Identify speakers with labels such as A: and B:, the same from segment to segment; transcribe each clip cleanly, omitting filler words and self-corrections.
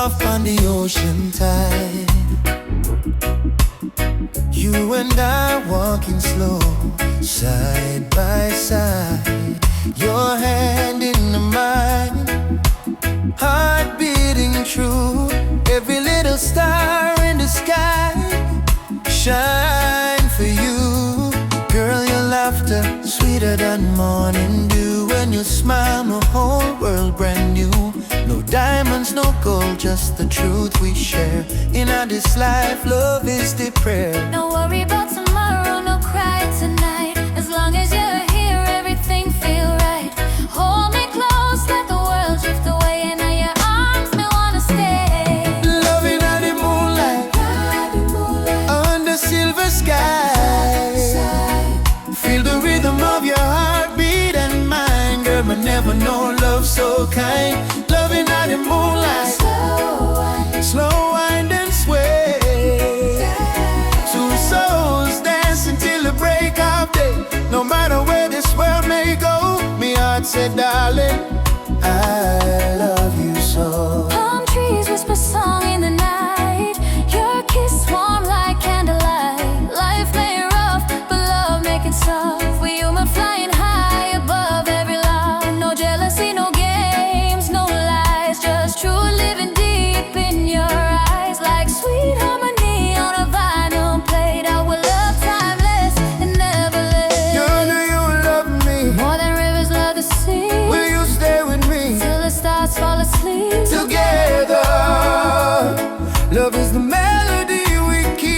A: off on the ocean tide. You and I walking slow, side by side. Your hand in mine, heart beating true. Every little star in the sky shine for you. Girl, your laughter sweeter than morning dew. When you smile, my whole world brand new. No diamonds, no gold, just the truth we share. In our this life, love is the prayer.
B: No worry about tomorrow, no cry tonight. As long as you're here, everything feel right. Hold me close, let the world drift away, and in your arms me wanna stay.
A: Loving at the moonlight, under silver sky. Feel the rhythm of your heartbeat and mine. Girl, I never know love so kind. Loving at the moonlight, slow wind and sway. Two souls dancing till the break of day. No matter where this world may go, me heart said, darling, I love you so.
B: Palm trees whisper song in the night. Your kiss warm like candlelight. Life may rough, but love make it soft. We human flying high above every law. No jealousy, no games, no lies. Just true living deep in your eyes. Like sweet harmony on a vinyl plate. Our love timeless and never late.
A: You know you love me
B: More than rivers love the sea.
A: Will you stay with me
B: Till the stars fall asleep.
A: together? Love is the melody we keep.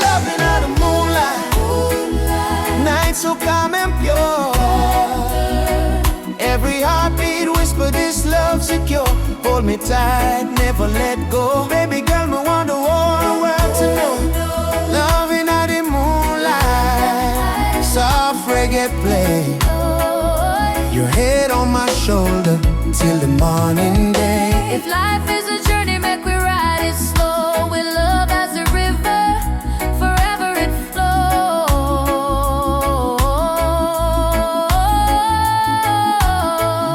A: Loving out the moonlight, night so calm and pure. Every heartbeat whisper this love secure. Hold me tight, never let go. Baby girl, me want the whole world to know. Loving out the moonlight, soft reggae play. Your head on my shoulder till the morning day.
B: If life is a journey, make we ride it slow. With love as a river, forever it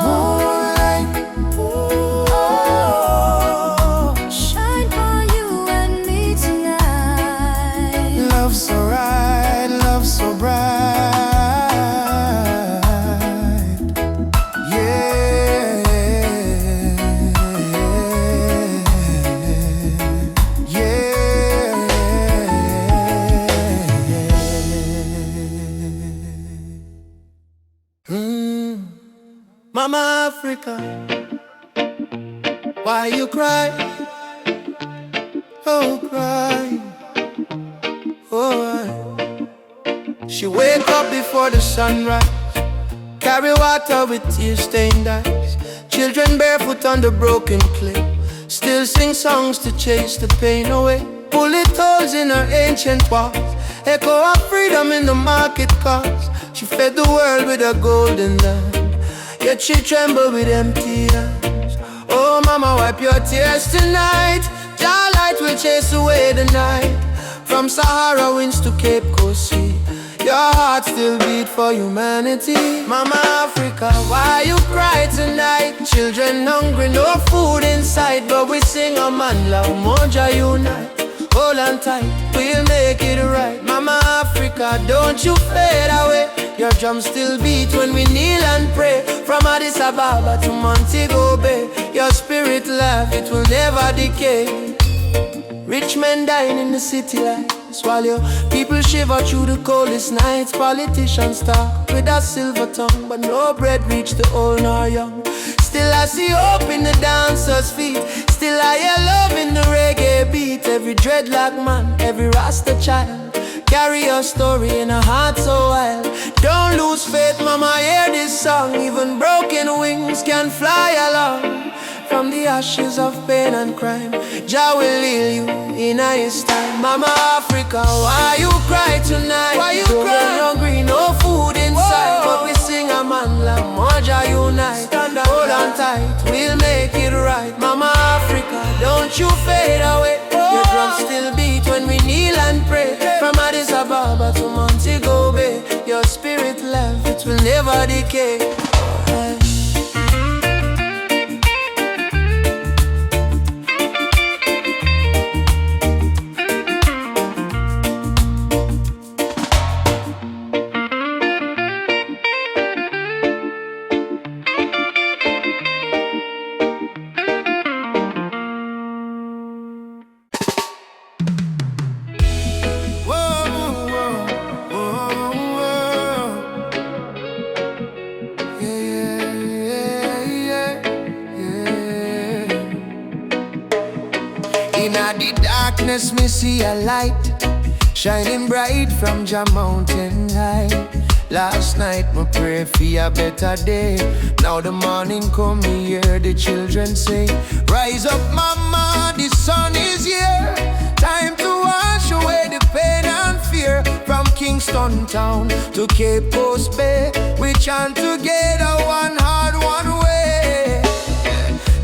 A: Moonlight,
B: flows. Shine for you and me tonight.
A: love so right, love so bright. Yeah, yeah. Mama Africa, why you cry? Oh, cry. Oh, she wake up before the sunrise, carry water with tear-stained eyes. Children barefoot on the broken clay, still sing songs to chase the pain away. Bullet holes in her ancient walls, echo of freedom in the market cars. She fed the world with a golden land, yet she trembled with empty hands. Oh mama, wipe your tears tonight. Your light will chase away the night. From Sahara winds to Cape Coast Sea, your heart still beat for humanity. Mama Africa, why you cry tonight? Children hungry, no food inside, but we sing a man love, Moja unite. Hold on tight, we'll make it right. Mama Africa, don't you fade away. Your drums still beat when we kneel and pray. From Addis Ababa to Montego Bay, your spirit laugh, it will never decay. Rich men dying in the city lights, while your people shiver through the coldest nights. Politicians talk with a silver tongue, but no bread reach the old nor young. Still I see hope in the dancers' feet, still I hear love in the reggae beat. Every dreadlock man, every Rasta child, carry your story in a heart so wild. Don't lose faith, mama, hear this song. Even broken wings can fly along. From the ashes of pain and crime, Jah will heal you in His time. Mama Africa, why you cry tonight? Why you cry? Hungry, no food inside. Whoa. But we sing a man like Moja unite. Hold on tight, we'll make it right. Mama Africa, don't you fade away. Your drums still beat when we kneel and pray. From Addis Ababa to Montego Bay, your spirit life, it will never decay. In the darkness me see a light shining bright from Jah mountain high. Last night me pray for a better day. Now the morning come, me hear the children say, rise up mama, the sun is here. Time to wash away the pain and fear. From Kingston town to Cape Coast Bay, we chant together, one heart, one way.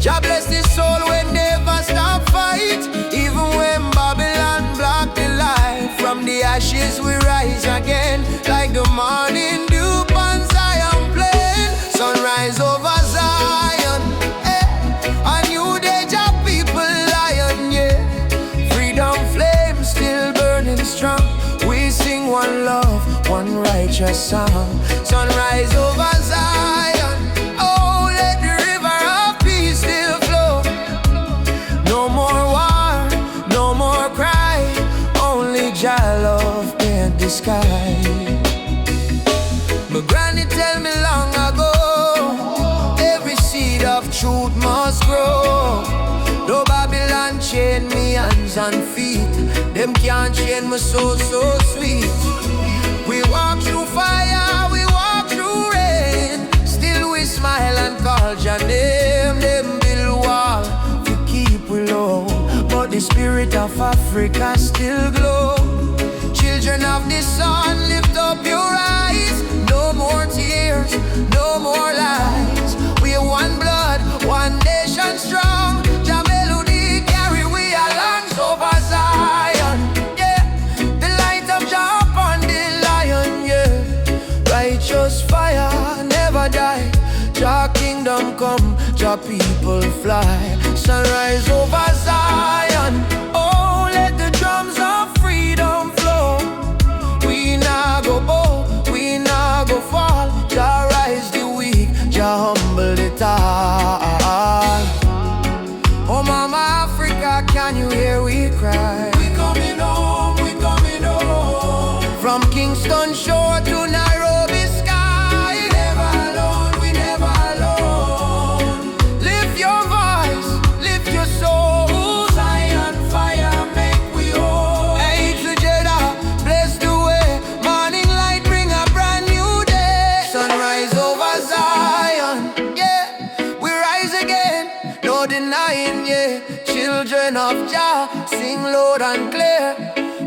A: Jah bless the soul when never stop fight. Even when Babylon block the light, from the ashes we rise again, like the morning dew on Zion plain. Sunrise over Zion, a new day Jah people lion, yeah. Freedom flame still burning strong. We sing one love, one righteous song. Sunrise over Zion, oh let the river of peace still flow. No more war, no more cry, only Jah love paint the sky. My granny tell me long ago, every seed of truth must grow. No Babylon chain me hands and feet, them can't chain my soul so sweet. We walk through fire, we walk through rain, still we smile and call Jah name. Them build wall to keep we low, but the spirit of Africa still glow. Children of the sun, lift up your eyes. No more tears, no more lies. We are one blood, one nation strong. Jah melody carry we along over Zion, yeah. The light of Jah upon the lion, yeah. Righteous fire never die. Jah kingdom come, Jah people fly. Sunrise over Zion, oh let the drums of freedom flow. We nah go bow, we nah go fall. Jah rise the weak, Jah humble the tall. Oh mama Africa, can you hear we cry? We coming home, we coming home. From Kingston shore to Nairobi sky. We never alone, we never alone. Lift your voice, lift your soul. Zion fire make we whole. Hey together, bless the way. Morning light bring a brand new day. Sunrise over Zion, yeah. We rise again, no denying, yeah. Children of Jah, sing loud and clear.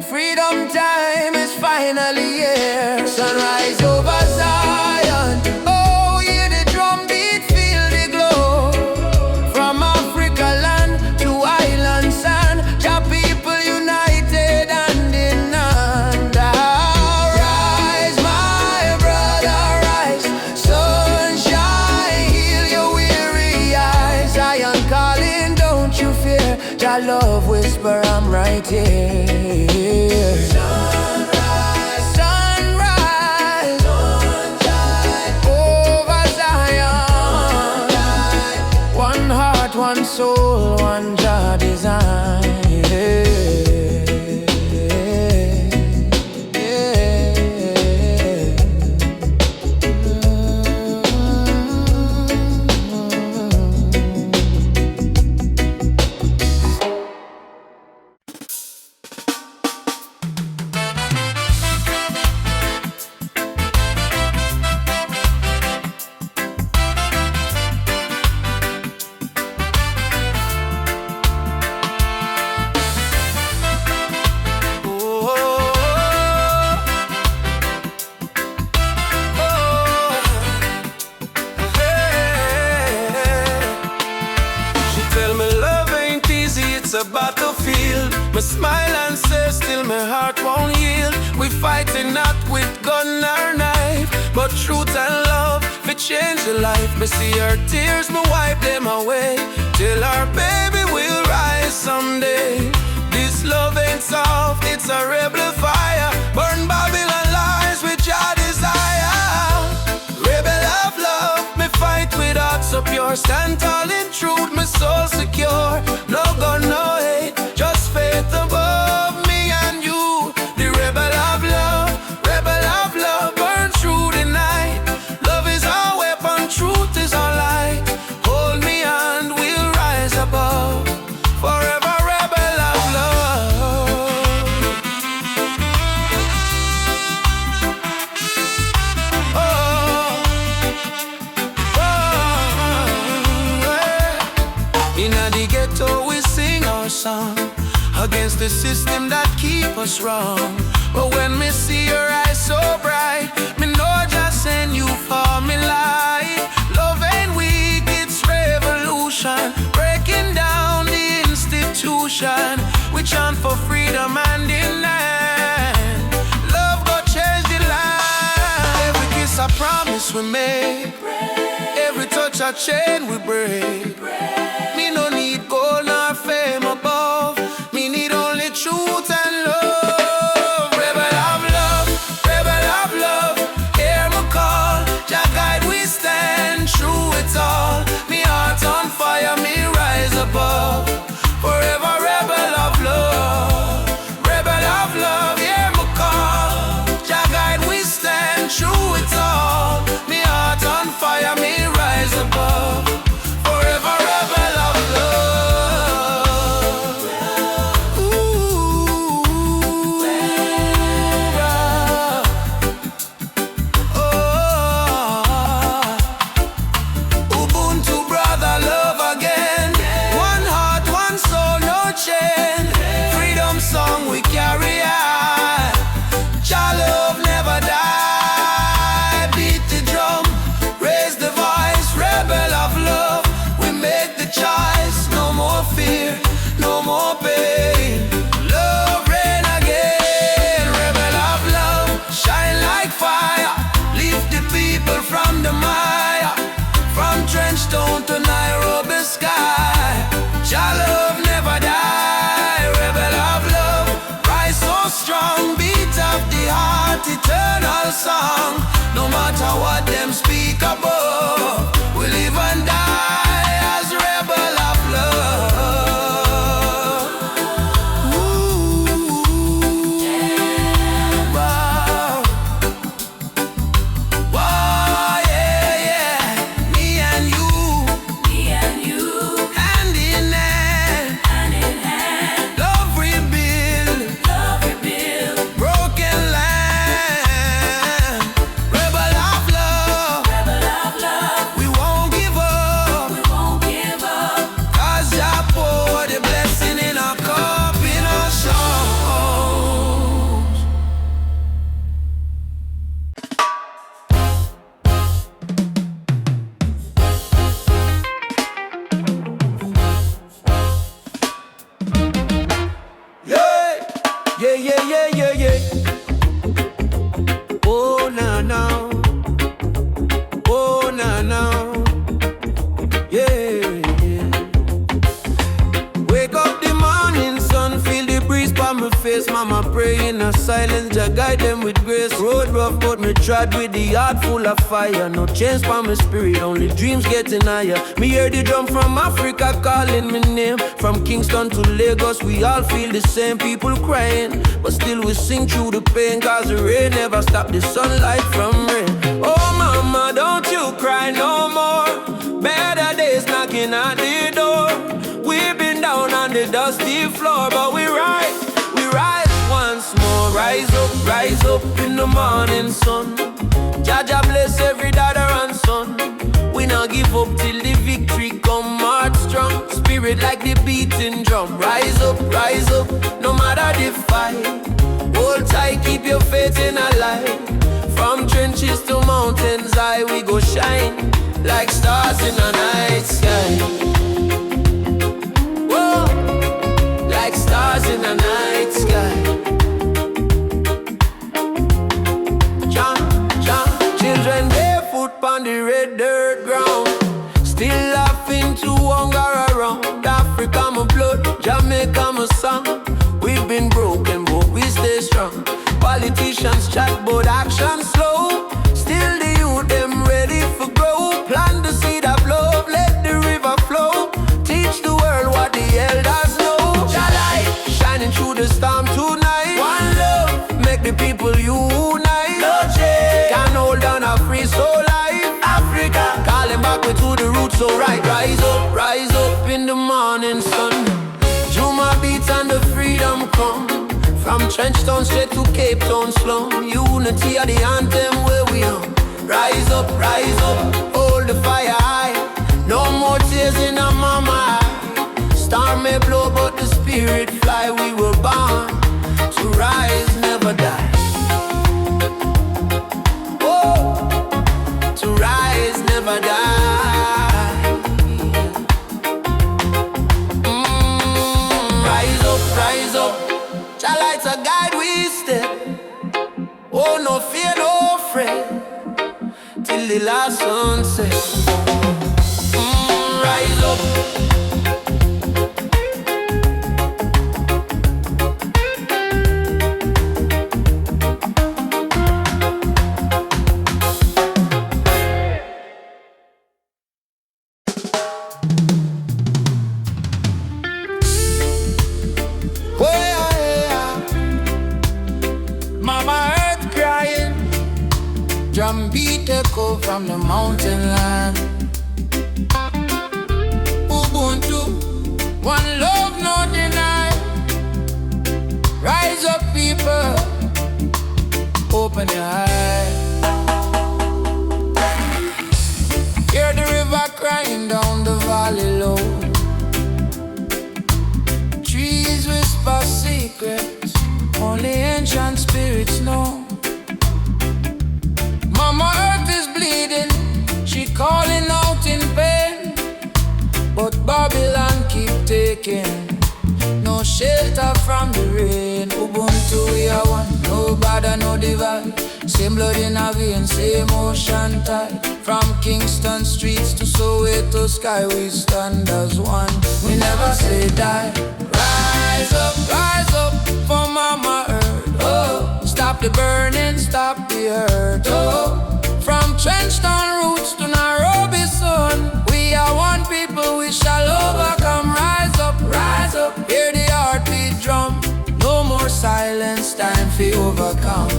A: Freedom time is finally here. Sunrise over Zion, oh hear the drum beat, feel the glow. From Africa land to island sand, Jah people united hand in hand. Rise my brother, rise. Sunshine, heal your weary eyes. Zion calling, don't you fear. Jah love whisper, I'm right here. Sunrise, sunrise, sunshine over Zion. One heart, one soul, one Jah design.
C: A battlefield. Me smile and say still my heart won't yield. We fighting not with gun or knife, but truth and love we change the life. Me see her tears, me wipe them away, till our baby will rise someday. This love ain't soft, it's a rebel fire. Burn Babylon lies with your desire. Rebel of love, me fight with heart so pure. Stand tall in truth, my soul secure. No gun, no hate, just faith above me and you. The rebel of love, burn through the night. Love is our weapon, truth is our light. Hold me and we'll rise above. Forever rebel song against the system that keep us wrong. But when me see your eyes so bright, me know just send you for me life. Love ain't weak, it's revolution, breaking down the institution. We chant for freedom and in land. Love go change the life. Every kiss a promise we make, every touch a chain we break. Me no need gold nor fame above, me need only truth and love. Rebel of love, rebel of love, hear me call, Jah guide we stand through it all. Me heart on fire, me rise above, forever rebel of love. Rebel of love, hear me call, Jah guide we stand through it all. Me heart on fire, me rise above, forever rebel of love. Ooh, oh, Ubuntu brother, love again. One heart, one soul, no chain. Freedom song we carry on. Jah love never die. Beat the drum, raise the voice, rebel of love. We make the choice, no more fear, no more pain. Love reign again, rebel of love, shine like fire. Lift the people from the mire, from trench town to Nairobi sky. Jah love never die, rebel of love, rise so strong, beat of the heart, eternal song. No matter what them speak above, we live and die as rebel of love. Ooh, wow. Wow, yeah, yeah. Me and you, hand in hand, love rebuild, broken land. Rebel of love, we won't give up, cause Jah pour the blessing in our cup, in our songs. Yeah, yeah, yeah, yeah, yeah, yeah. Oh, na, na. Oh, na, na. Yeah, yeah. Wake up the morning sun, feel the breeze by my face. Mama pray in a silence, Jah guide them with grace. Road rough, but me trod with the heart full of fire. No change by my spirit, only dreams getting higher. Me hear the drum from Africa calling my name. From Kingston to Lagos, we all feel the same. People crying, but still we sing through the pain. Cause the rain never stop the sunlight from rain. Oh mama, don't you cry no more. Better days knocking at the door. We've been down on the dusty floor, but we rise once more. Rise up in the morning sun. Jah Jah bless every daughter and son. We not give up till the victory come. Heart strong, spirit like the beating drum. Rise up, no matter the fight. Hold tight, keep your faith in a light. From trenches to mountains high, we go shine like stars in the night sky. Whoa, like stars in the night sky. Children barefoot on the red dirt ground, still laughing to hunger around. Africa my blood, Jamaica my song. We've been broken but we stay strong. Politicians chat but action slow. Still the youth them ready for grow. Plant the seed of love, let the river flow. Teach the world what the elders know. Jah light shining through the storm tonight. One love, make the people unite. No change can hold on a free soul life. Africa calling back we to the roots, so right. Rise up in the morning sun. Juma beats and the freedom come. From Trenchtown straight to Cape Town slum. Unity are the anthem where we on. Rise up, hold the fire high. No more tears in a mama eye. Storm
A: may blow, but the spirit fly. We were born to rise, never die. Oh, to rise, never die. Rise up, Jah lights a guide we step. Oh, no fear, no fret, till the last sunset. Rise up. Drum beat echo from the mountain land. Ubuntu, one love, no deny. Rise up, people, open your eyes. Hear the river crying down the valley low. Trees whisper secrets only ancient spirits know. Mama Earth is bleeding, she calling out in pain. But Babylon keep taking no shelter from the rain. Ubuntu we are one, no border, no divide. Same blood in our veins, same ocean tide. From Kingston streets to Soweto sky, we stand as one. We never say die. Rise up for Mama Earth. Oh, stop the burning, stop the hurt. Oh, from Trenchtown roots to Nairobi sun, we are one people, we shall overcome. Rise up, hear the heartbeat drum. No more silence, time for overcome.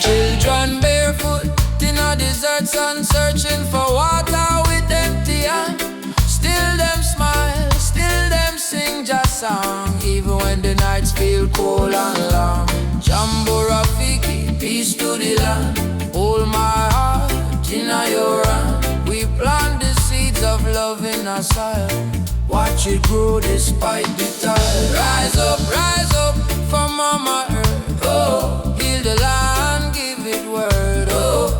A: Children barefoot in a desert sun, searching for water with empty hand. Still them smile, still them sing just song, even when the nights feel cold and long. Jambo Rafiki, peace to the land. Hold my heart in your hand. We plant the seeds of love in our soil. Watch it grow despite the tide. Rise up for Mama Earth. Oh, heal the land, give it word. Oh,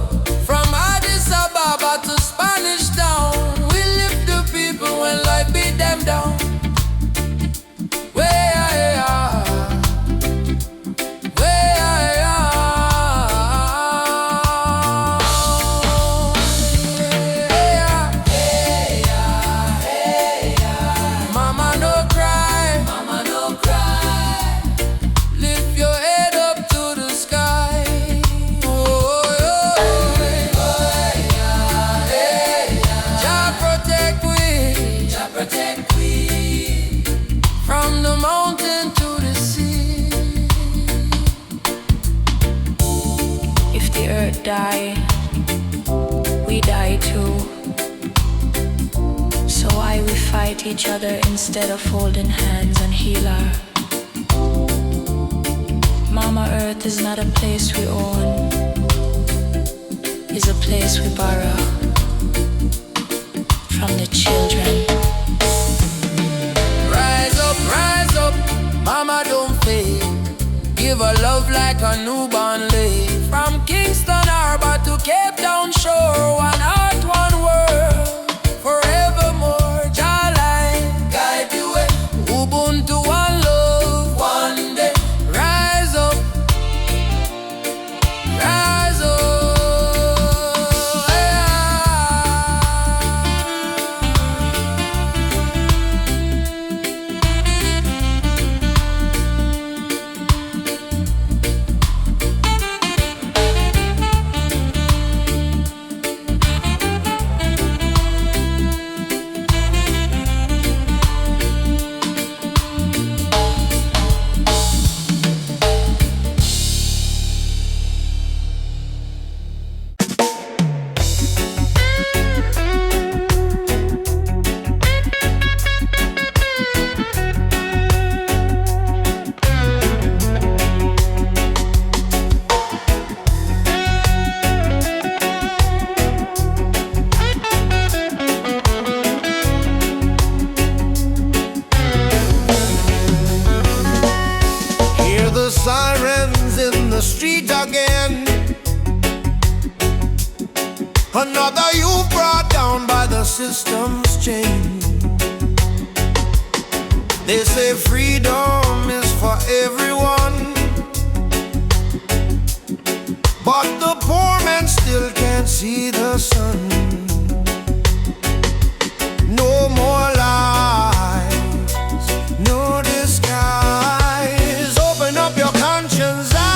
A: from Addis Ababa to Spanish Town, we lift the people when life beat them down.
B: Die, we die too. So why we fight each other instead of holding hands and heal her? Mama Earth is not a place we own, it's a place we borrow from the children.
A: Rise up, Mama don't fade. Give her love like a newborn lay. From Kingston Harbor to Cape Town shore, one heart, one world, forevermore. Jah light guide the way. Ubuntu, one love, one day. Rise up, rise up. the street again. Another youth brought down by the system's chain. They say freedom is for everyone, but the poor man still can't see the sun. No more lies, no disguise. Open up your conscience eyes.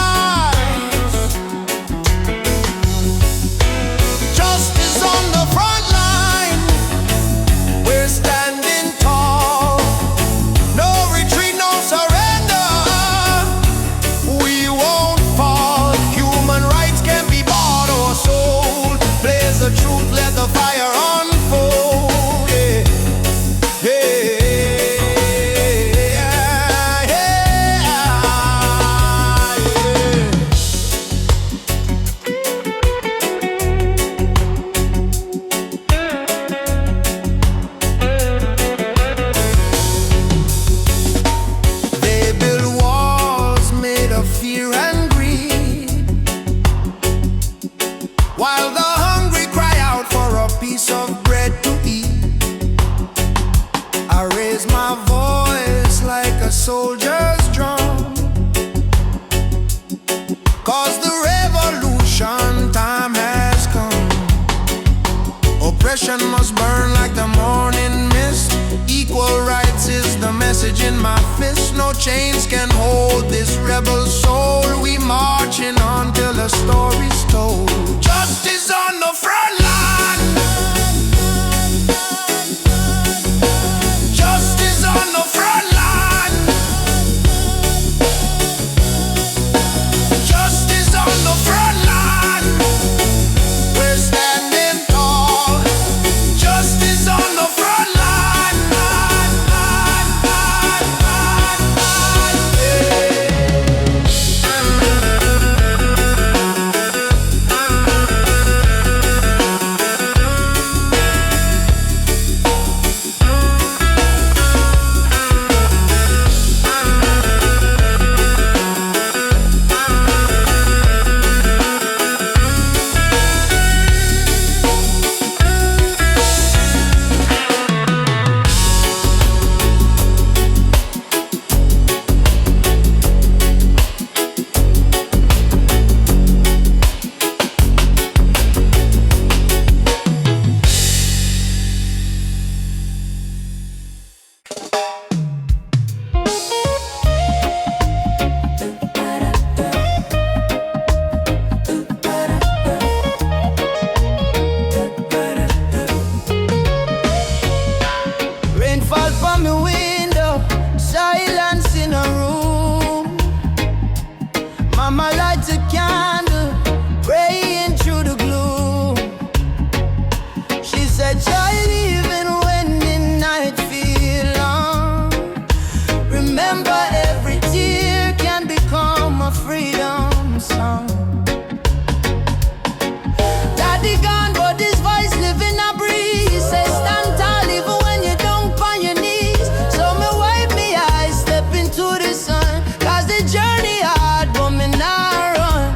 A: Justice on the front line. We're standing tall. No retreat, no surrender. We won't fall. Human rights can't be bought or sold. Blaze the truth, let the fire unfold. While the hungry cry out for a piece of bread to eat, I raise my voice like a soldier's drum, 'cause the revolution time has come. Oppression must burn like the morning mist. Equal rights is the message in my fist. No chains can hold this rebel soul. We marching on till the story's told. Justice on the front line. Justice on the front line. Justice on the front line. We're standing tall. Justice on the front line. Mama lights a candle, praying through the gloom. She said, child, even when the night feel long, remember every tear can become a freedom song. Daddy gone, but his voice live in a breeze. Say stand tall even when you don't on your knees. So me wipe me eyes, step into the sun, 'cause the journey hard, but me not run.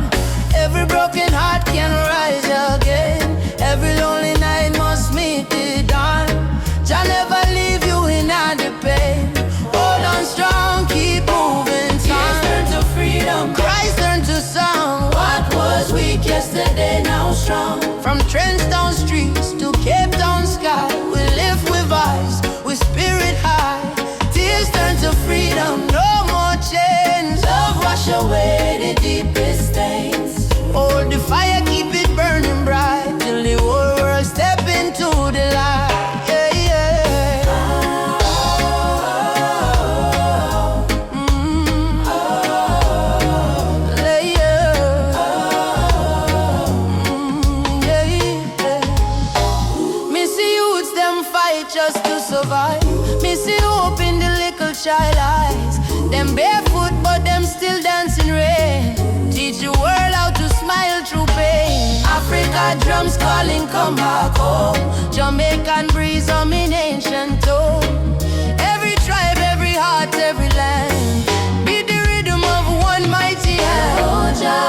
A: Every broken heart can rise again. Every lonely night must meet the dawn. Jah never leave you in the pain. Hold on strong, keep moving. Tears turn to freedom, cries turn to song. What was weak yesterday now strong. From Trenchtown streets to Cape Town sky, we live with eyes, with spirit high. Tears turn to freedom, no more chains. Love wash away the deepest stains. Hold the fire, keep it burning bright, till the whole world step into the light. Yeah, yeah. Me see youths them fight just to survive. Me see hope in the little child eyes. Them barefoot but them still dancing rain. Teach the world how to smile through pain. Africa drums calling, come back home. Jamaican breeze on me ancient tone. Every tribe, every heart, every land, be the rhythm of one mighty hand. Oh, Jah,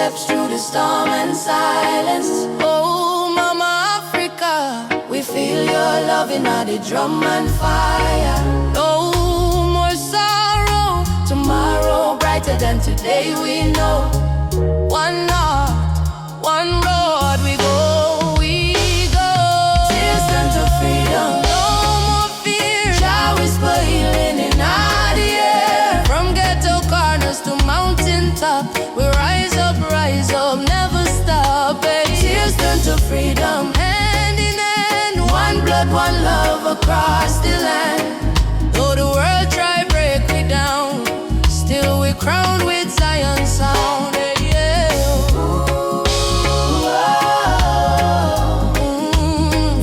B: steps through the storm and silence. Oh, Mama Africa, we feel your love in the drum and fire. No more sorrow, tomorrow brighter than today we know. One heart, one road we go, we go. Tears turn to freedom, no more fear. Jah whisper healing in the air. From ghetto corners to mountain top, we rise up, never stop. Tears turn to freedom, hand in hand. One blood, one love across the land. Though the world try break me down, still we crowned with Zion sound.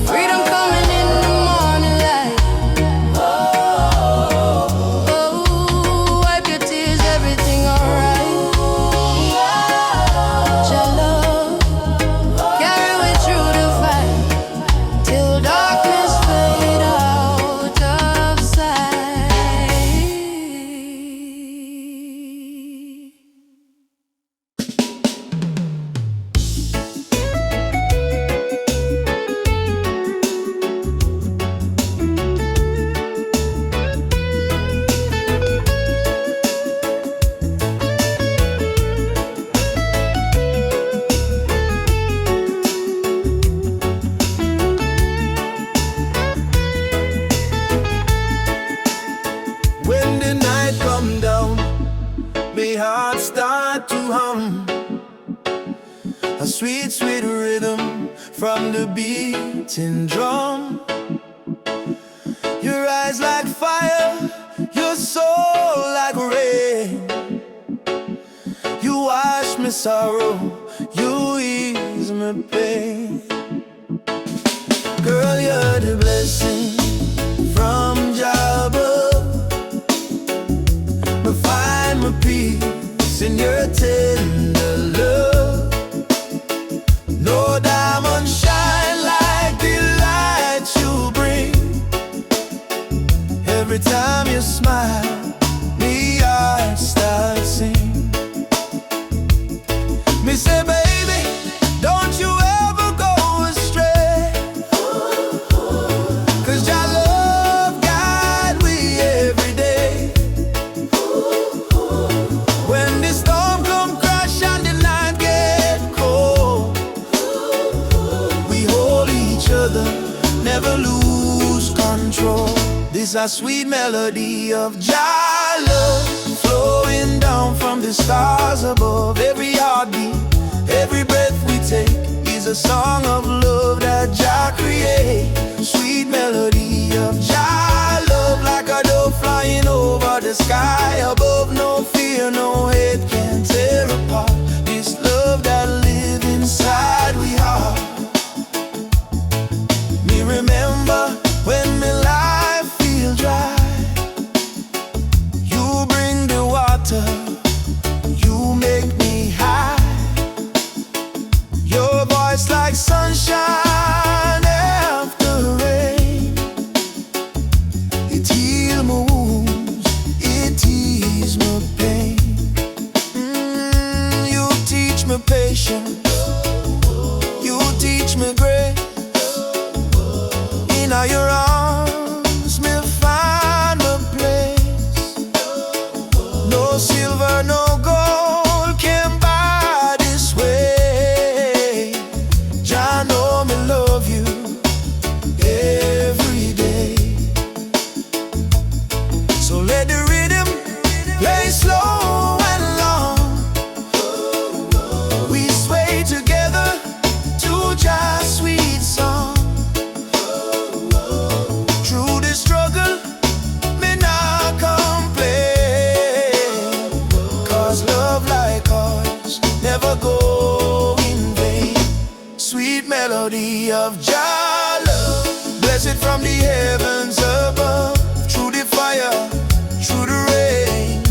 B: Freedom coming in the morning light. Oh, wipe your tears, everything alright. Your love, carry me through the fight, till darkness fade out of sight.
C: When the night come down, my heart start to hum. A sweet, sweet rhythm from the beating drum. Your eyes like fire, your soul like rain. You wash me sorrow, you ease me pain. Girl, you're the blessing from Jah above. I find my peace in your tender love. No diamond shine like the light you bring. Every time you smile, me heart starts sing. Me say, baby, don't you ever go astray. 'Cause your love guide we every day. When the storm come crash and the night get cold, we hold each other, never lose control. This a sweet melody of Jah love, flowing down from the stars above. Every heartbeat, every breath we take is a song of love that Jah create. Sweet melody of Jah love, like a dove flying over the sky above. No fear, no hate can tear apart this love that live inside we heart. Me remember when my life feel dry, you bring the water, you make me high. Your voice like sunshine after rain. It heal my wounds, it ease my pain. You teach me patience, you teach me grace. In all your arms, me find my place. No silver, no gold can buy this way. Jah know me love you every day. So let the rhythm play slow and long. We sway together to Jah's sweet song. Through the struggle, me not complain. 'Cause love like ours never go in vain. Sweet melody of Jah love, blessed from the heavens above. Through the fire, through the rain,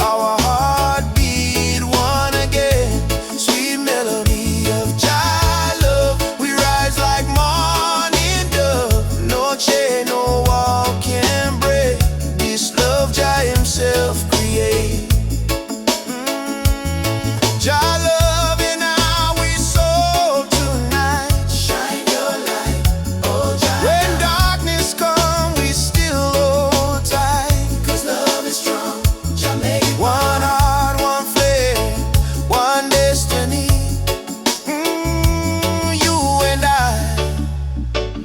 C: our heart beat one again. Sweet melody of Jah love, we rise like morning dove. No chain, no wall can break this love Jah himself create. Jah love in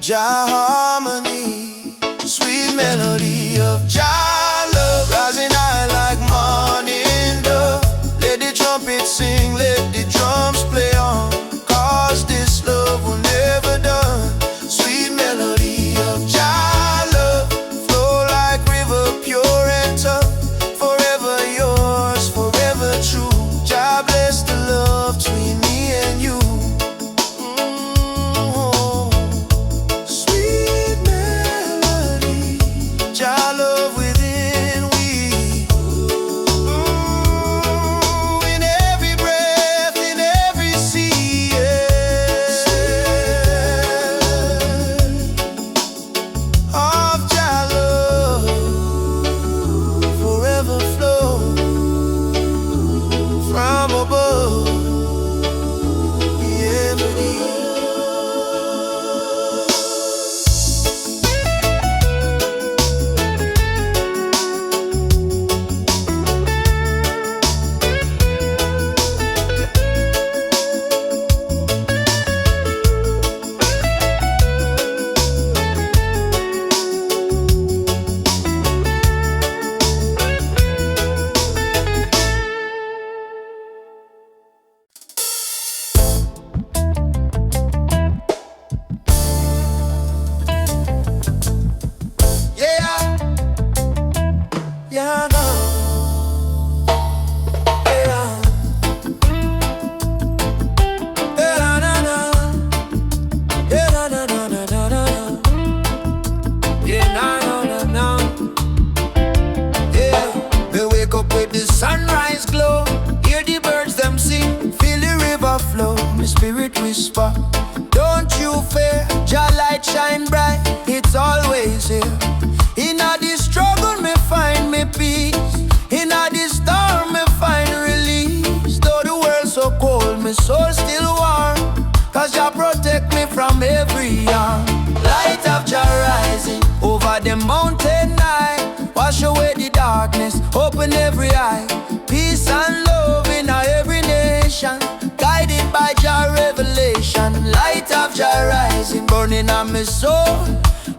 A: Jah harmony, sweet melody of Jah love, rising high like morning dove. Let the trumpet sing, let the drums play on, 'cause this love will never done. Sweet melody of Jah love, flow like river, pure and tough, forever yours, forever true. Jah bless the love between me and you. Sweet melody, Jah love within we. In every breath, in every sea, of Jah love, forever flow from above. Yeah, yeah, yeah, no. Yeah, yeah, na, na, na. Yeah, na, na, na, na, na, na. Yeah, na, na, na, na. Yeah, we wake up with the sunrise glow, hear the birds them sing, feel the river flow, my spirit whisper, don't you fear, Jah light shine bright, it's always here. In a the struggle me find me peace, in a the storm me find release. Though the world so cold, my soul still warm, 'cause Jah protect me from every harm. Light of Jah rising over the mountain night, wash away the darkness, open every eye. Peace and love in every nation, guided by Jah revelation. Light of Jah rising, burning on my soul,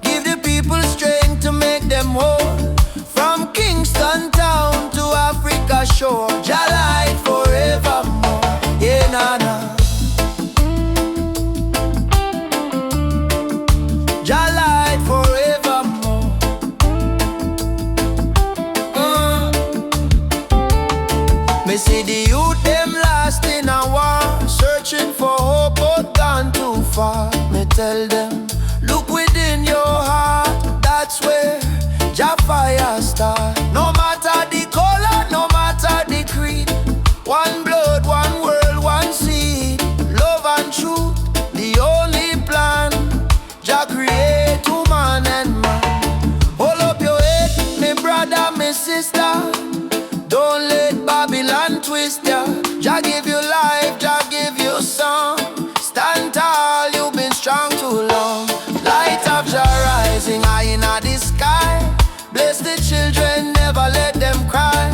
A: give the people strength to make them whole. From Kingston town to Africa shore, Jah light forevermore. Yeah, na na. Jah light forevermore. Me see the youth them lost in a war, searching for hope but gone too far. Me tell them, look within your heart, that's where Jah fire start. No matter the color, no matter the creed, one blood, one world, one seed, love and truth, the only plan. Jah create woman and man. Hold up your head, me brother, me sister, don't let Babylon twist ya. Jah give you life, Jah give you song. Stand tall, you've been strong too long. Light of Jah rising high in the sky, bless the children, never let them cry.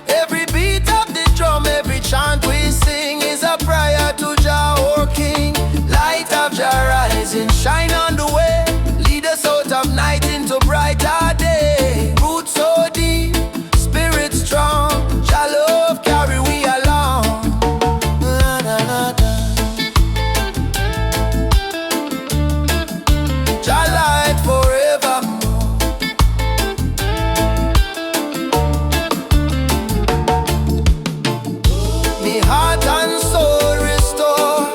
A: Every beat of the drum, every chant we sing is a prayer to Jah, our King. Light of Jah rising, shine on the way, lead us out of night into brighter day. Roots so deep, spirit strong, Jah love carry we along. Na, na, na, na. Jah light forevermore. Me heart and soul restore,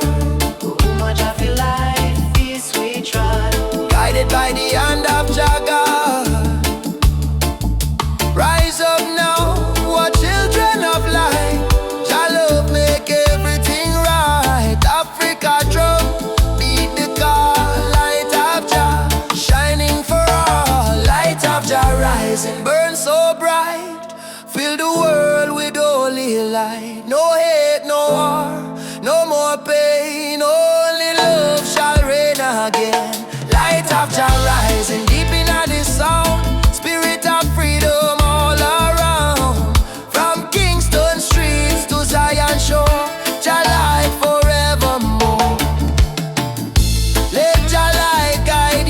D: Much of your life is we tried.
A: guided by the hand of Jah God. Rise up now, what children of light, Jah love make everything right. Africa drum, beat the call. Light of Jah, shining for all. Light of Jah rising, burn so bright, fill the world with holy light. No hate, no war, no more pain, only love shall reign again. Light of Jah rising, deep in the sound, spirit of freedom all around. From Kingston streets to Zion shore, Jah light forevermore. Let Jah light guide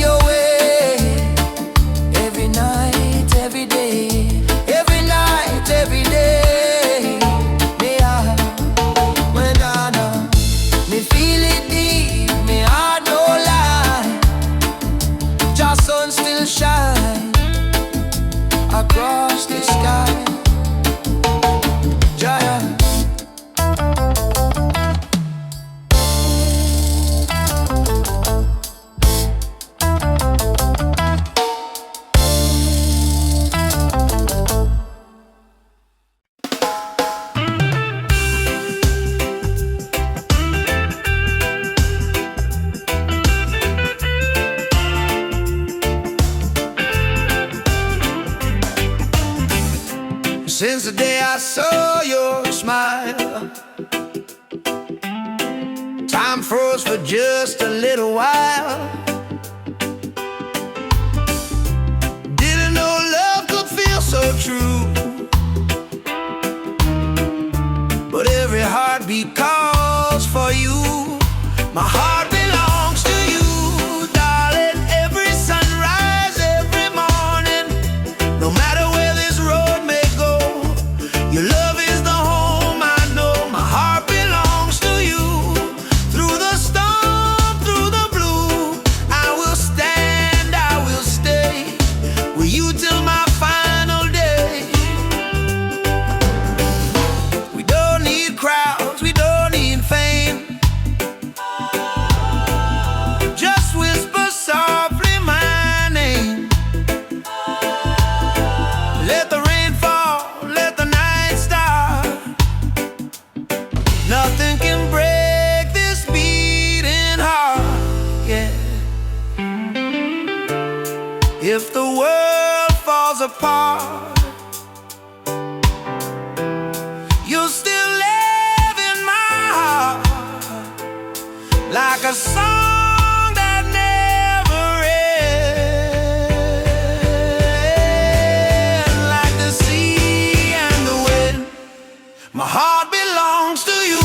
A: since the day I saw your smile. Time froze for just a little while. Didn't know love could feel so true, but every heartbeat calls for you. My heart belongs to you, darling. Every sunrise, every morning, no matter where this road may go, your love is the home I know. My heart belongs to you. Through the storm, through the blue, I will stand, I will stay with you till my final day. We don't need crowds, we don't need fame. Just whisper softly my name. Let the rain fall, let the night start. Nothing can break this beating heart, yeah. If the world falls apart, you'll still live in my heart, like a song that never ends, like the sea and the wind. My heart belongs to you,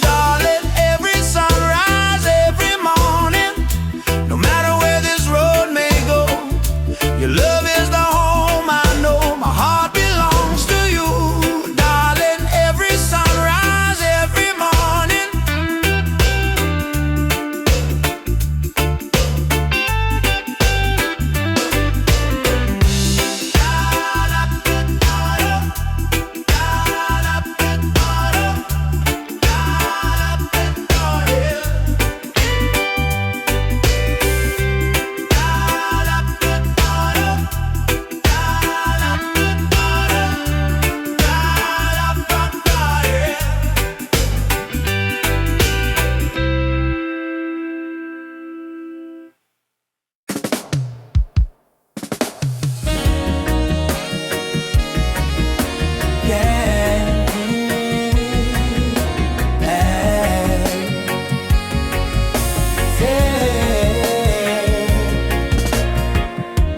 A: darling. Every sunrise, every morning, no matter where this road may go, your love is the home I know. My heart belongs to you, darling. Every sunrise, every morning.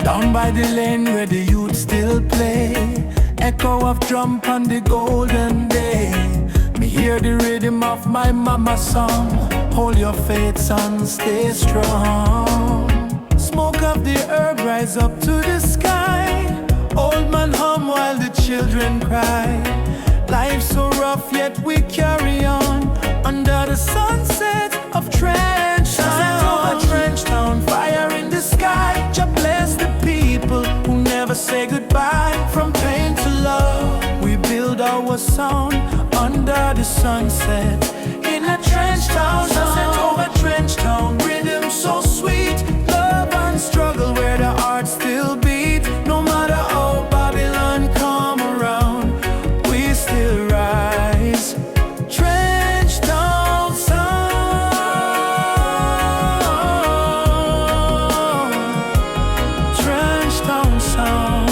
C: Down by the lane where the youth still play, echo of drum on the golden day. Me hear the rhythm of my mama's song. Hold your faith, son, stay strong. Smoke of the herb rise up to the sky. Old man hum while the children cry. Life's so rough yet we carry on, under the sunset of Trench Town. Trench Town, fire in the sky. Just bless the people who never say goodbye. From pain to love, we build our sound under the sunset in a Trench Town. Sunset over Trench Town, rhythm so sweet. Love and struggle where the heart still beat. No matter how Babylon come around, we still rise. Trench Town sound, Trench Town sound.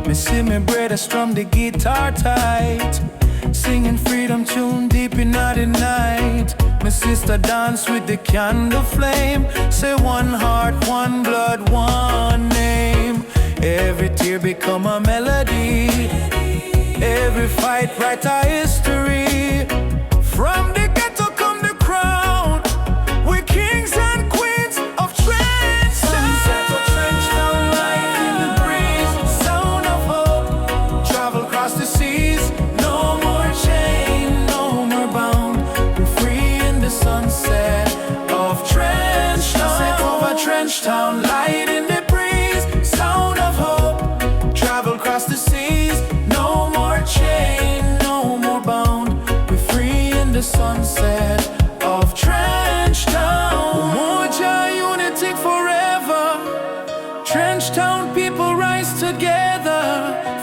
C: Me see me brother strum the guitar tight, singing freedom tune deep in the night. My sister dance with the candle flame, say one heart, one blood, one name. Every tear become a melody, every fight write a history. From the ghetto come the crown, we're kings and queens of Trench Town. Sunset of Trench Town, light in the breeze, sound of hope, travel across the seas. No more chain, no more bound, we're free in the sunset of Trench Town. Sunset over Trench Town, light in the breeze, sound of hope, travel across the seas. No more chain, no more bound, we're free in the sunset of Trench Town. Umoja, unity forever. Trench Town people rise together,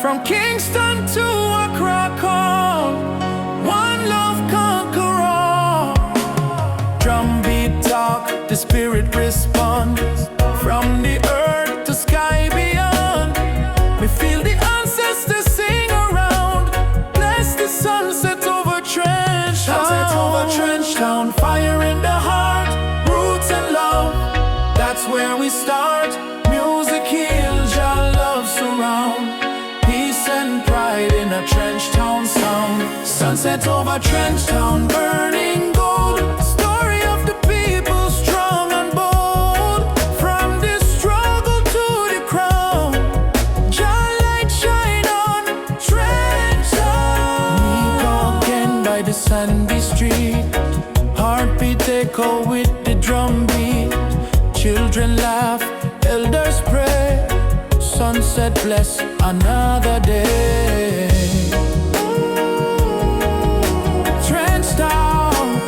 C: from Kingston to Accra call. One love conquer all. Drum beat talk, the spirit respond. From the over trench town, fire in the heart, roots and love, that's where we start. Music heals, your love surround, peace and pride in a trench town sound. Sunset over trench town, burning gold, story of the people strong and bold. From the struggle to the crown, your light shine on trench town. Meek again by the sandy street, heartbeat echo with the drum beat. Children laugh, elders pray, sunset bless another day. Trench town,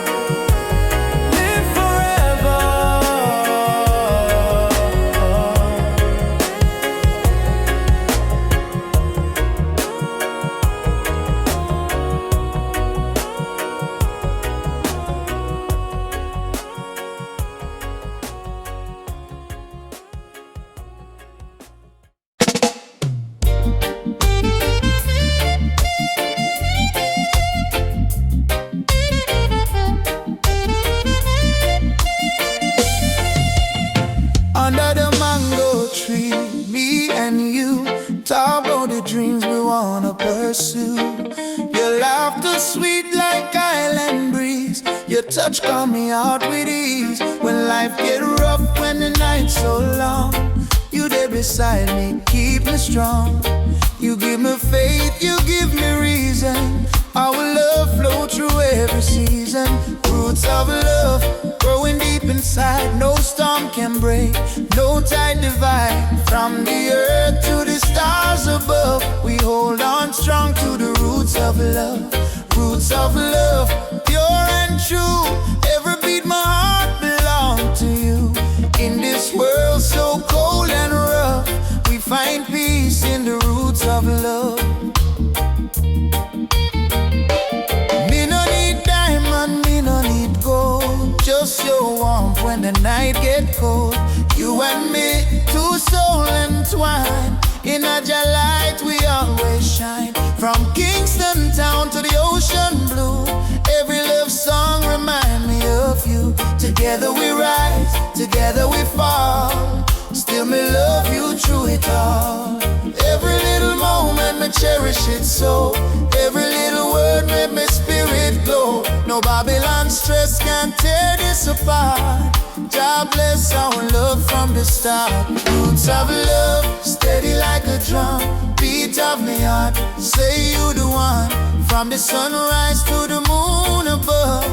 C: live forever.
A: Under the mango tree, me and you talk about the dreams we wanna pursue. Your laughter sweet like island breeze, your touch calm me out with ease. When life get rough, when the night's so long, you there beside me, keep me strong. You give me faith, you give me reason. Our love flow through every season. Roots of love growing deep inside. No storm can break, no tide divide. From the earth to the stars above, we hold on strong to the roots of love. Roots of love, pure and true. Every beat my heart belong to you. In this world so cold and rough, we find peace in the roots of love. Me no need diamond, me no need gold, just your warmth when the night get cold. You and me, two souls entwined, in a light we always shine. From Kingston town to the ocean blue, every love song remind me of you. Together we rise, together we fall, still me love you through it all. Every little moment me cherish it so, every little word made my spirit glow. No Babylon stress can tear this apart. God bless our love from the start. Roots of love, steady like a drum, beat of me heart, say you the one. From the sunrise to the moon above,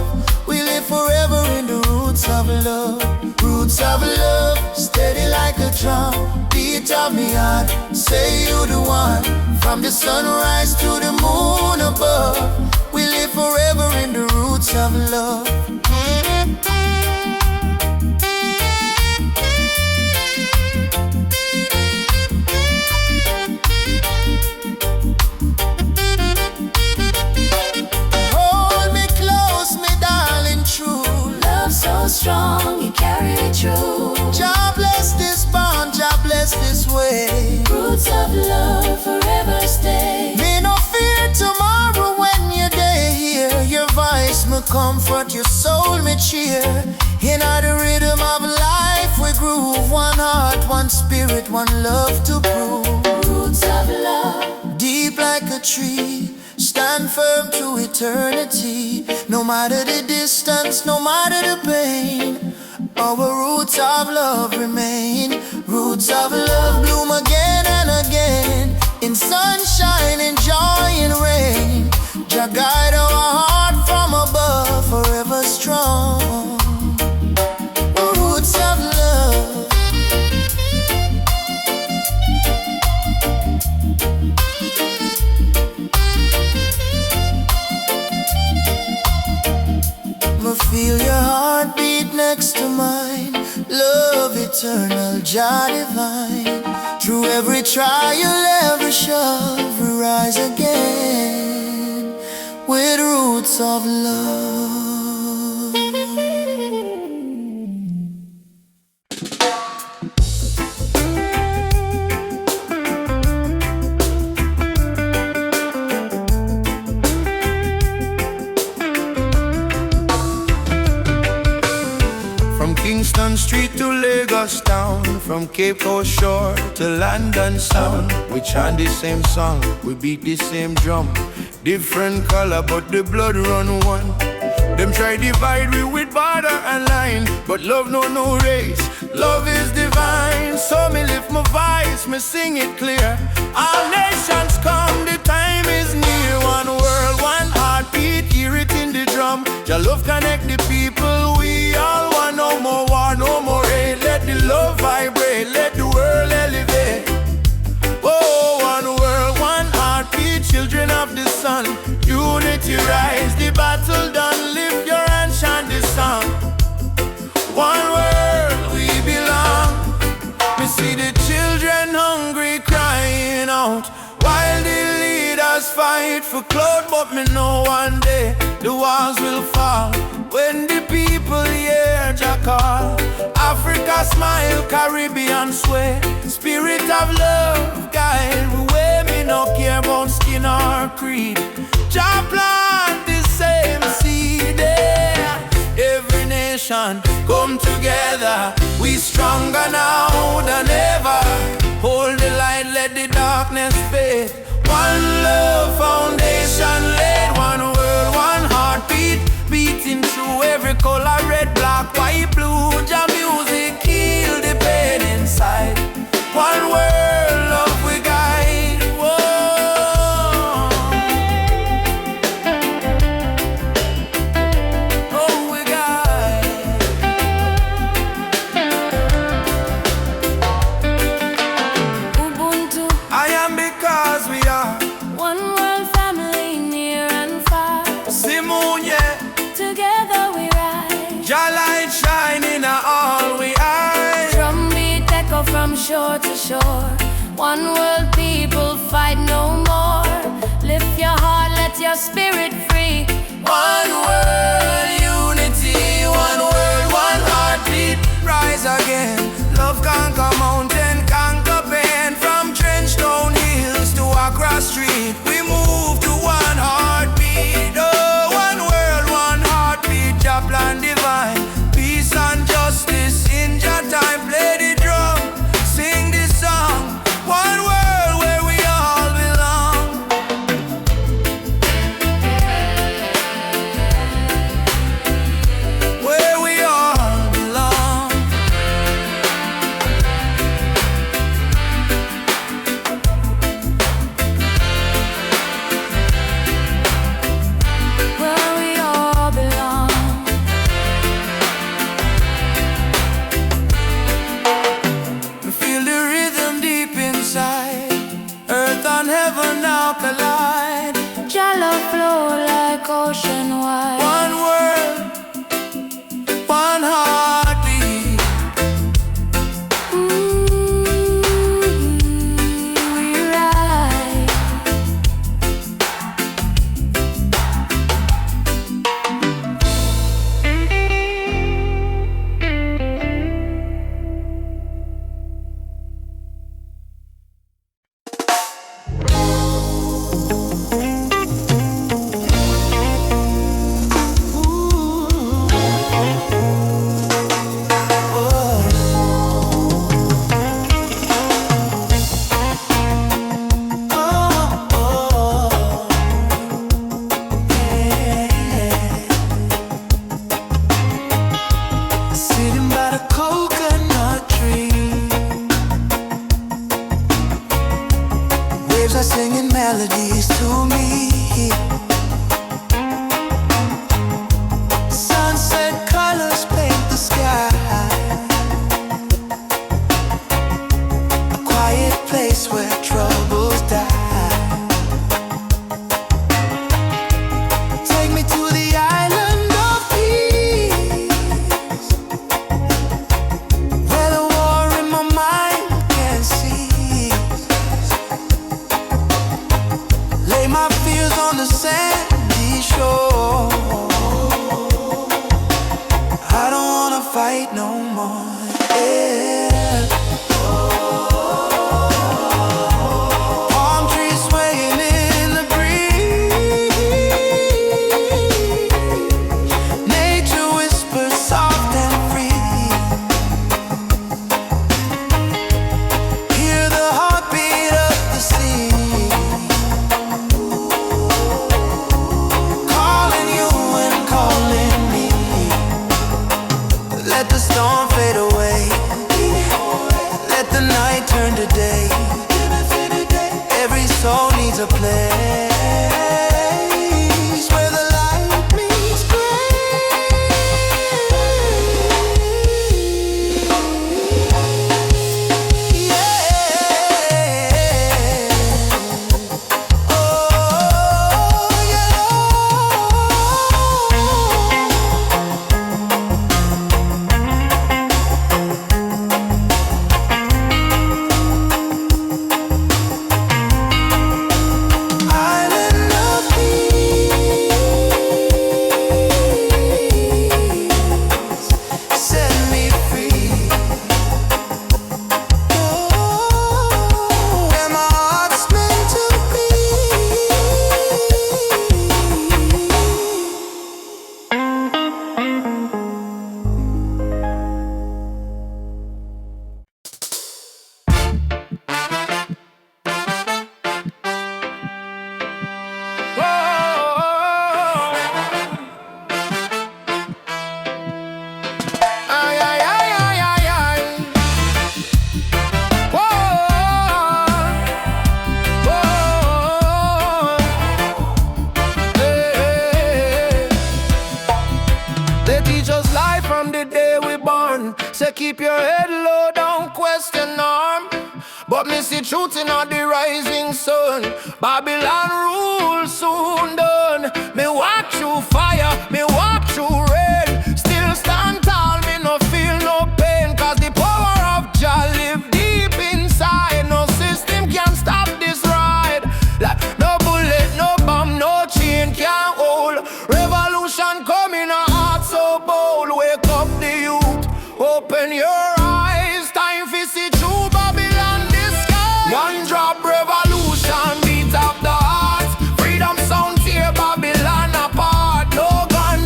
A: we live forever in the roots of love. Roots of love, steady like a drum, beat of me heart, say you the one. From the sunrise to the moon above, we live forever in the roots of love.
B: So strong, you carry it through.
A: God bless this bond, God bless this way.
B: Roots of love forever stay.
A: Me no fear tomorrow when you're there here. Your voice me comfort, your soul me cheer. In the rhythm of life we groove. One heart, one spirit, one love to prove.
B: Roots of love,
A: deep like a tree, stand firm to eternity. No matter the distance, no matter the pain, our roots of love remain. Roots of love bloom again and again, in sunshine, in joy, in rain. Jah guide our heart from above, forever strong. Roots of love. Feel your heartbeat next to mine. Love eternal, Jah divine. Through every trial, every shove, we rise again with roots of love. Kingston Street to Lagos town, from Cape Coast shore to London sound. We chant the same song, we beat the same drum. Different color but the blood run one. Them try divide we with border and line, but love no race, love is divine. So me lift my voice, me sing it clear. All nations come, the time is near. One world, one heartbeat, hear it in the drum. Your love connect the people, we all want. No more war, no more hate. Let the love vibrate, let the world elevate. Oh, one world, one heartbeat, children of the sun. Unity rise, the battle done. Lift your hand, chant this song. One world, we belong. We see the children hungry crying out, while the leaders fight for clout. But me know one day the walls will fall when the people hear Jah call. Africa smile, Caribbean sway. Spirit of love guide the way. Me no care about skin or creed. Jah plant the same seed there. Every nation come together. We stronger now than ever. Hold the light, let the darkness fade. One love foundation laid. One world, one heartbeat, beating through every color. Red, black, white, blue. Jah music heal the pain inside. One world, love we guide. Whoa. Oh, we guide.
B: Ubuntu,
A: I am because we are
B: one world family, near and far.
A: Simunye.
B: Together we rise.
A: Jah light shining on all we eyes.
B: Drumbeat echo from shore to shore. One world, people fight no more. Lift your heart, let your spirit free.
A: One world, unity. One world, one heartbeat. Rise again. Love conquer mountain, conquer pain. From Trenchtown hills to Accra Street, we move to one heartbeat. Oh, one world, one heartbeat. Jah plan divine, peace and justice in Jah time. Play the drum, sing this song. One world where we all belong. Where we all belong.
B: Where we all belong.
A: Feel the rhythm deep inside. Earth and heaven now collide.
B: Jah love flow like ocean wide.
A: One world, one heartbeat.
B: We ride.
A: Sitting by the coconut tree, waves are singing melodies to me. Sunset colors paint the sky. A quiet place where troubles die. Take me to the island of peace, where the war in my mind can cease. Lay my fears on the sandy shore. I don't wanna fight no more. Yeah. Palm trees swaying in the breeze. Nature whispers soft and free. a place where the light meets
C: keep your head low, don't question norm. But me see truth in all the rising sun. Babylon rule soon done. Me walk through fire, me walk through rain. Still stand tall, me no feel no pain. Cause the power of Jah live deep inside. No system can stop this ride. Like no bullet, no bomb, no chain can hold. Revolution coming, a heart so bold. Wake up the youth, open your eyes. Time for see true Babylon disguise. One drop revolution, beat up the heart. Freedom sound tear Babylon apart. No gun,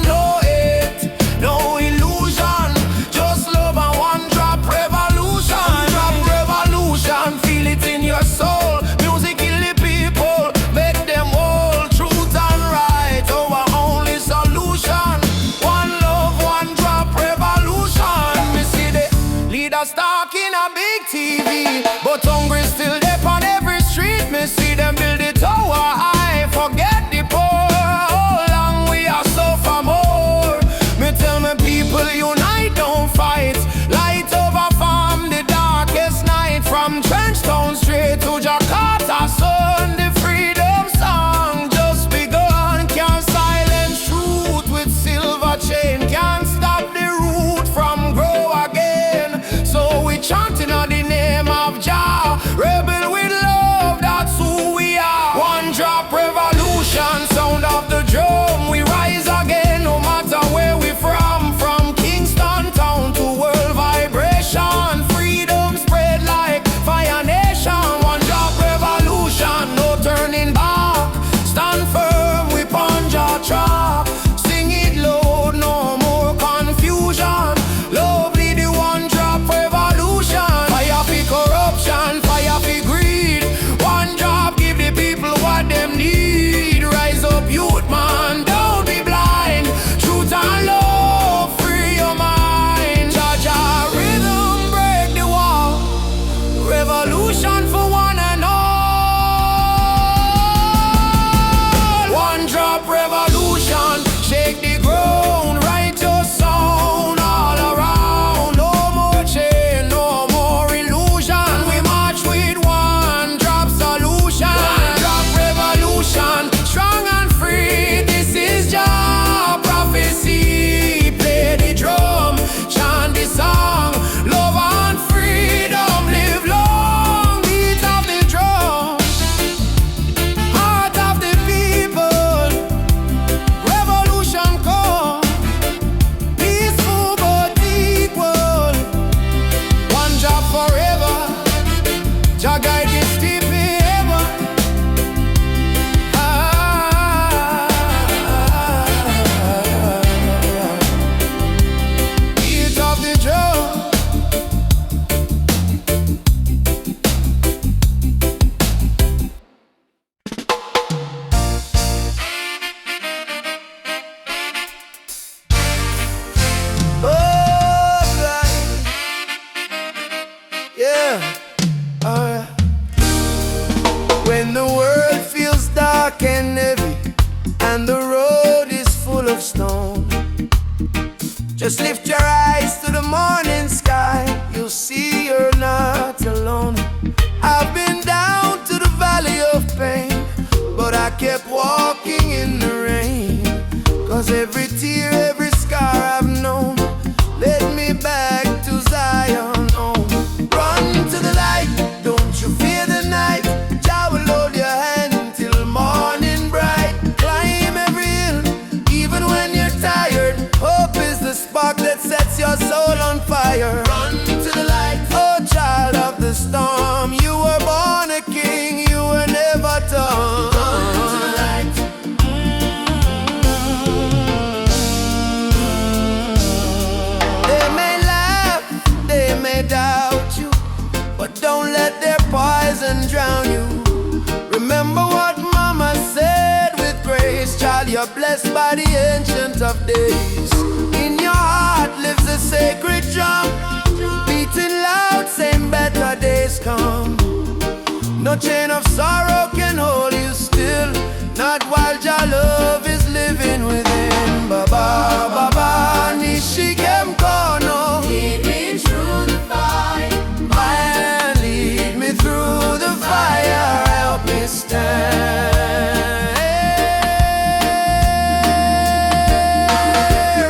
A: stone. Just lift your eyes to the morning sky, you'll see you're not alone. I've been down to the valley of pain, but I kept walking in the rain. Cause every tear, every scar I've known led me back to Zion home. Run to the light, don't you fear the night. Jah will hold your hand till morning bright. Climb every hill, even when you're tired. Hope is the spark that sets your soul on fire. Run to the light, oh child of the storm. You were born a king, you were never done. Run to the light. They may laugh, they may doubt you, but don't let their poison drown you. Remember what mama said with grace. Child, you're blessed by the ancient of days. In your heart lives a sacred drum, beating loud, saying better days come. No chain of sorrow can hold you still, not while your love is living within. Baba, Baba, Nishikem Kono. Lead me through the fire, man, lead me through the fire, help me stand.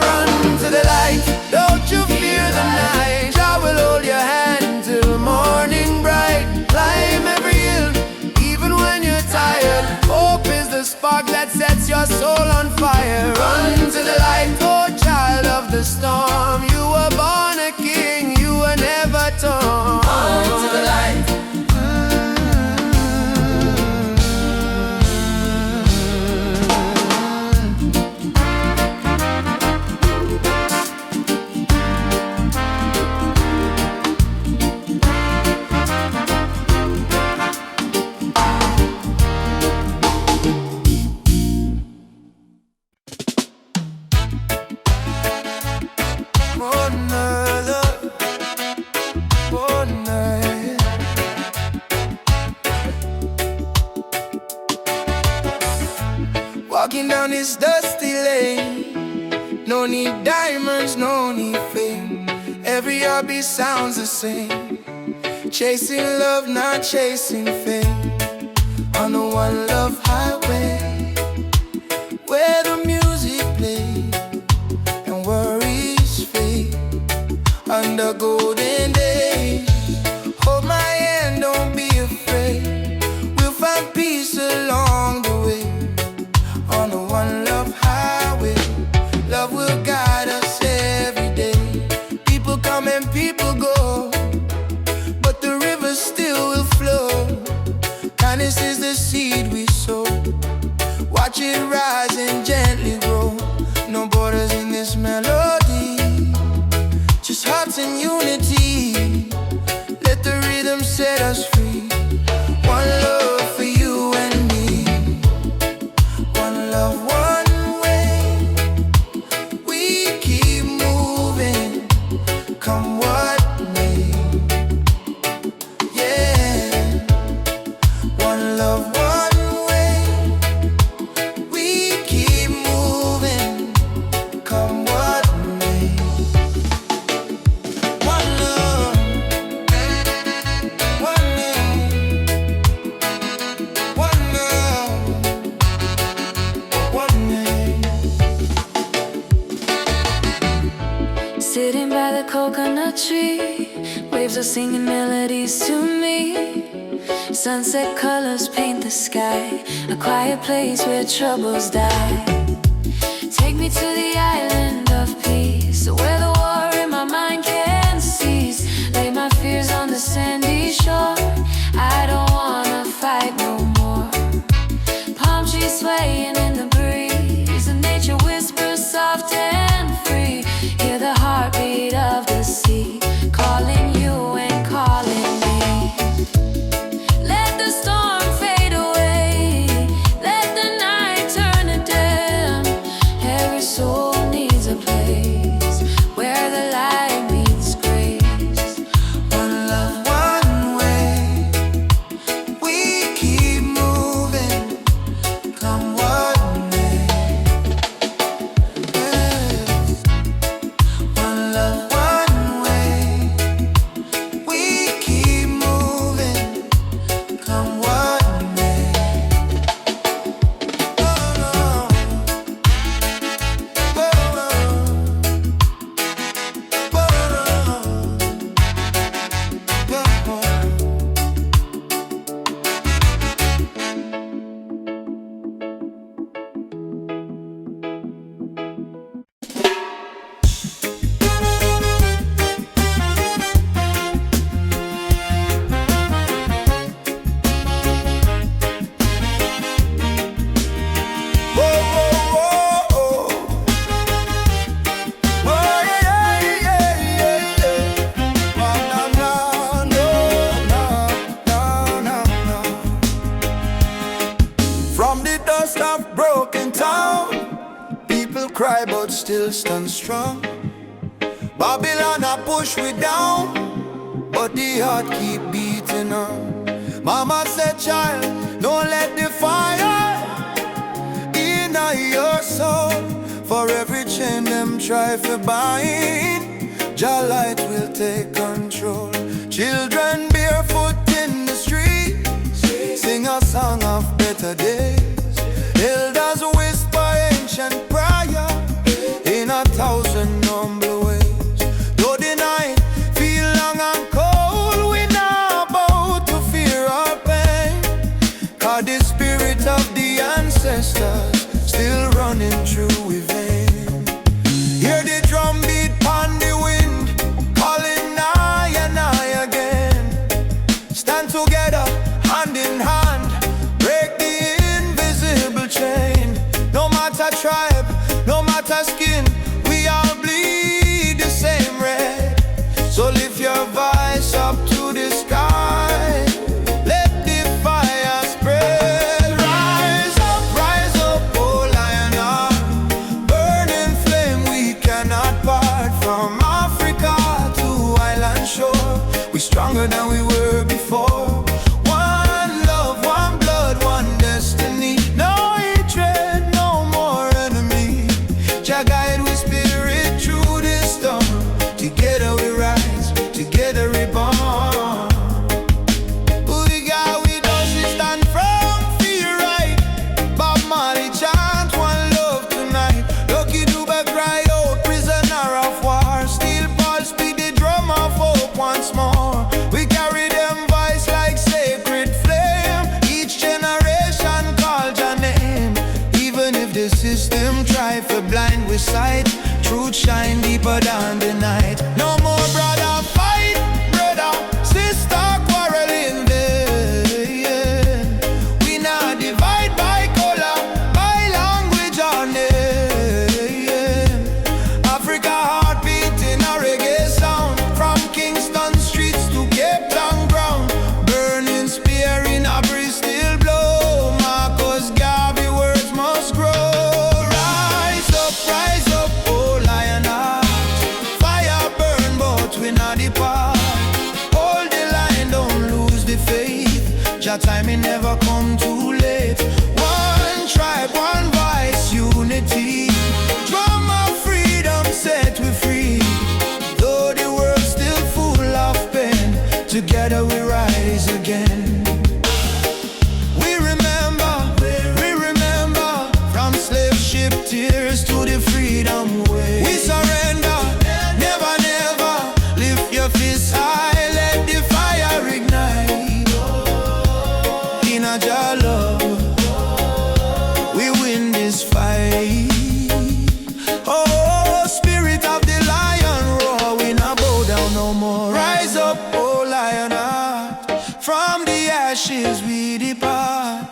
A: Run to the light, don't you fear the night. I will hold your hand till morning bright. Climb every hill, even when you're tired. Hope is the spark that sets your soul on fire. Run to the light, oh child of the storm. You were born a king, you were never torn. Run to the light. Walking down this dusty lane, no need diamonds, no need fame. Every heartbeat sounds the same. Chasing love, not chasing fame. On the one love highway, where the music plays and worries fade. Under golden days, hold my hand, don't be afraid. We'll find peace along the way. On the one love highway, love will guide us every day. People come and people go, but the river still will flow. Kindness is the seed we sow. Watch it rise and gently grow. No borders in this melody, just hearts in unity. Let the rhythm set us free. One love for you and me. One love, one way. We keep moving, come what may. Yeah. One love, one way. We keep moving, come what may. One love, one name. One love, one name.
B: Sitting by the coconut tree, waves are singing melodies to me. Sunset colors paint the sky, a quiet place where troubles die. Take me to the island of peace, where the war in my mind can cease. Lay my fears on the sandy shore. I don't wanna fight no more. Palm trees swaying in the breeze, and nature whispers soft and free. Hear the heartbeat of the sea, calling you and calling me. Let the storm fade away, let the night turn to dim. Every soul needs
A: but still stand strong. Babylon a push we down, but the heart keep beating on. Mama said, child, don't let the fire in your soul. For every chain them try to bind, Jah light will take control. Children barefoot in the streets, sing a song of better days. Elders whisper ancient prayer in 1,000 humble ways. Though the night feel long and cold, we not about to fear or pain, 'cause the spirit of the ancestors still running through we vein. Hear the drum beat on the wind, calling nigh and nigh again. Stand together, hand in hand, break the invisible chain. No matter tribe, no matter skin, we all bleed the same red. So lift your voice up to the sky, let the fire spread. Rise up, oh lion heart, burning flame we cannot part. From Africa to island shore, we stronger than we were before. One love, one blood, one destiny. No hatred, no more enemy. Jah guide we spirit through this storm. Together we rise, together we born. We got with us, we stand firm, feel right. Bob Marley chant one love tonight. Lucky Dube cry out, prisoner of war. Steel pulse beat the drum of hope once more. We carry them voice like sacred flame. Each generation call your name. Even if the system try to blind we sight, truth shine deeper than the night. No more brother fight, brother, sister quarreling there. We not divide by color, by language or name. Africa heart beating a reggae sound, from Kingston streets to Cape Town ground. Burning spear in a breeze still blow. Marcus Garvey words must grow. Rise up, oh lion heart. Fire burn, but we not depart. Hold the line, don't lose the faith. Jah timing never come too late. One tribe, one voice, unity. Drum of freedom set we free. Though the world's still full of pain, together we rise again. We remember, from slave ship tears to the freedom way. We surrender, never, never. Lift your fists high, let the fire ignite. In a Jah love, we win this fight. Oh, spirit of the lion roar, we not bow down no more. Rise up, oh lion heart, from the ashes we depart.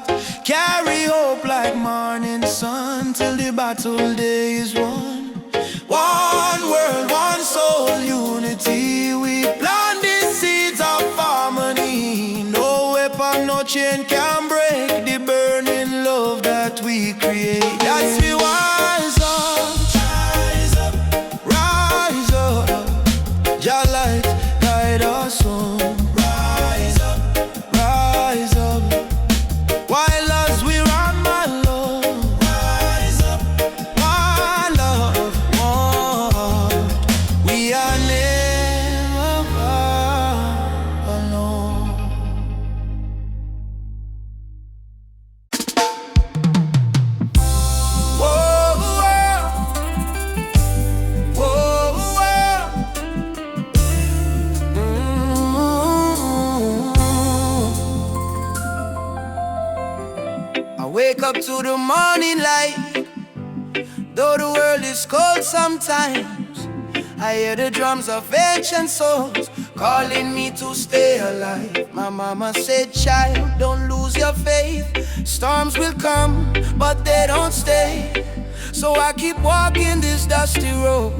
A: Carry hope like morning sun, till the battle day is won. One world, one soul, unity. We plant the seeds of harmony. No weapon, no chain can break the burning love that we create. That's we rise up, rise up. Jah light guide us home. Rise up. While as we run, my love. Rise up, my love, one. We are never alone. Whoa, I wake up to the morning light. Though the world is cold sometimes, I hear the drums of ancient souls calling me to stay alive. My mama said, child, don't lose your faith. Storms will come, but they don't stay. So I keep walking this dusty road,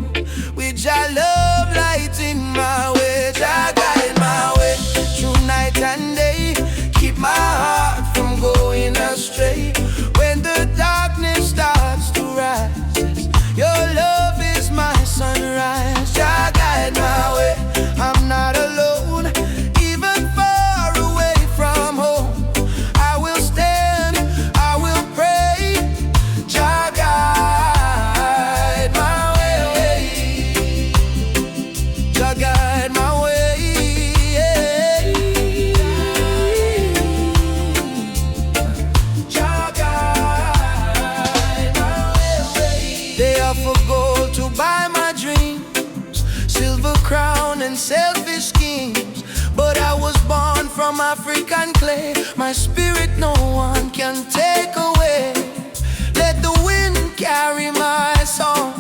A: with Jah love lighting my way. Jah guide my way through night and day. Keep my heart from going astray. When the darkness starts to rise, your love and selfish schemes. But I was born from African clay. My spirit no one can take away. Let the wind carry my song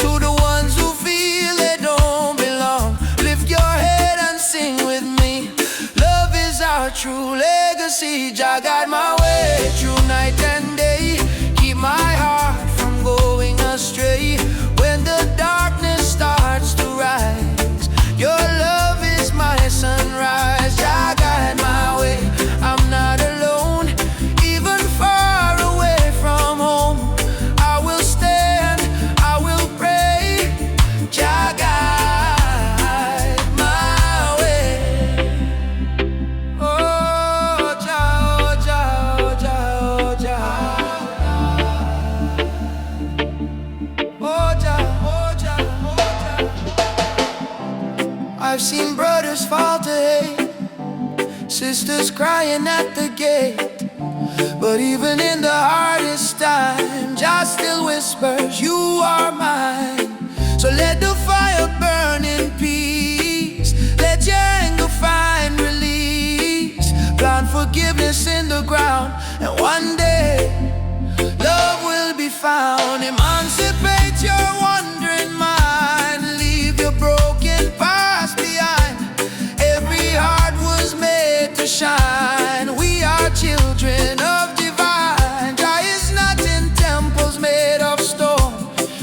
A: to the ones who feel they don't belong. Lift your head and sing with me. Love is our true legacy. Jah guide my way through night and day. Keep my heart from going astray. When the darkness starts to rise, your love is my sunrise. Jah guide my way. I'm not alone, even far away from home. I will stand, I will pray. Jah guide my way. Oh Jah, oh Jah, oh Jah, oh Jah. Oh Jah, oh Jah, oh Jah. I've seen brothers fall to hate, sisters crying at the gate. But even in the hardest time, Jah still whispers, you are mine. So let the fire burn in peace. Let your anger find release. Plant forgiveness in the ground, and one day love will be found. Emancipate your wandering mind. Leave your broken past behind. Every heart was made to shine. We are children of divine. Jah is not in temples made of stone.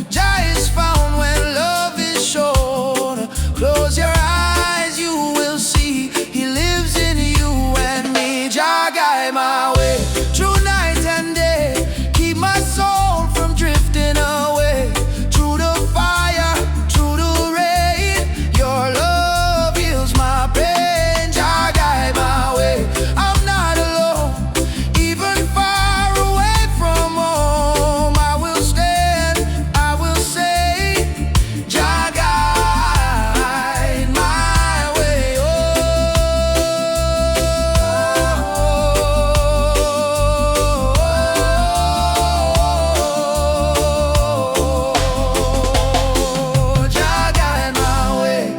A: Jah is found when love is shown. Close your eyes, you will see He lives in you and me. Jah guide my way through night and day. Keep my soul from drifting away. Through the fire, through the rain, your love heals my pain. Jah guide my way. I'm not alone, even far away from home. I will stand, I will say, Jah guide my way. Oh, Jah guide my way.